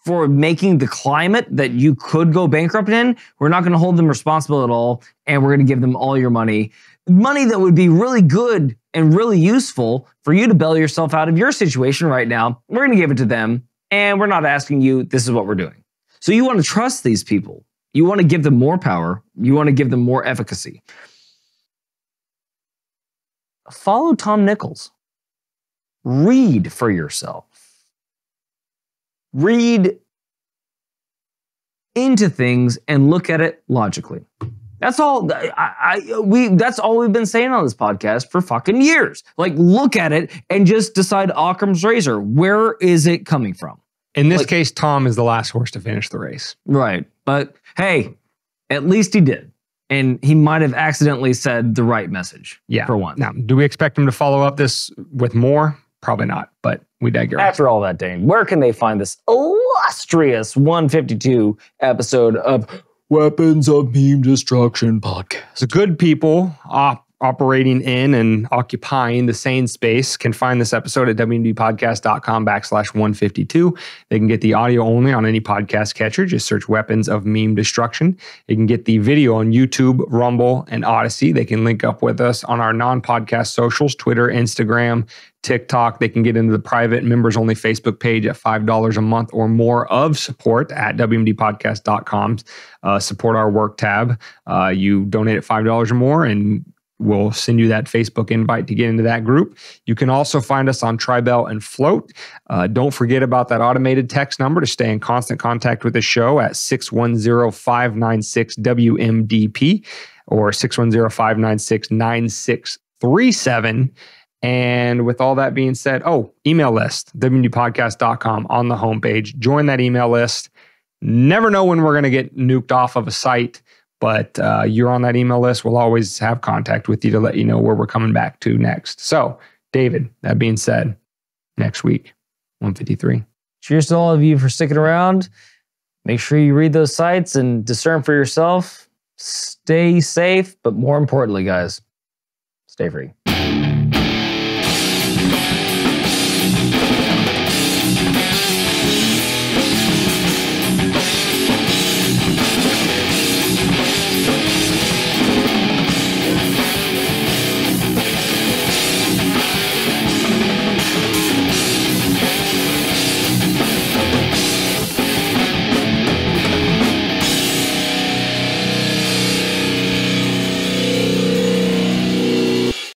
for making the climate that you could go bankrupt in. We're not going to hold them responsible at all. And we're going to give them all your money that would be really good and really useful for you to bail yourself out of your situation right now. We're going to give it to them. And we're not asking you, this is what we're doing. So you want to trust these people. You want to give them more power. You want to give them more efficacy. Follow Tom Nichols. Read for yourself. Read into things and look at it logically. That's all. That's all we've been saying on this podcast for fucking years. Like, look at it and just decide Occam's razor. Where is it coming from? In this case, Tom is the last horse to finish the race. Right. But hey, at least he did. And he might have accidentally said the right message. Yeah. For once. Now, do we expect him to follow up this with more? Probably not, but we digress. After all that, Dane, where can they find this illustrious 152 episode of Weapons of Meme Destruction podcast? The good people operating in and occupying the sane space can find this episode at wmdpodcast.com/152. They can get the audio only on any podcast catcher. Just search Weapons of Meme Destruction. They can get the video on YouTube, Rumble, and Odyssey. They can link up with us on our non-podcast socials, Twitter, Instagram, TikTok. They can get into the private members-only Facebook page at $5 a month or more of support at wmdpodcast.com. Support our work tab. You donate at $5 or more and we'll send you that Facebook invite to get into that group. You can also find us on Tribel and Float. Don't forget about that automated text number to stay in constant contact with the show at 610-596-WMDP or 610-596-9637. And with all that being said, email list, wmdpodcast.com on the homepage. Join that email list. Never know when we're going to get nuked off of a site. But you're on that email list. We'll always have contact with you to let you know where we're coming back to next. So, David, that being said, next week, 153. Cheers to all of you for sticking around. Make sure you read those sites and discern for yourself. Stay safe, but more importantly, guys, stay free.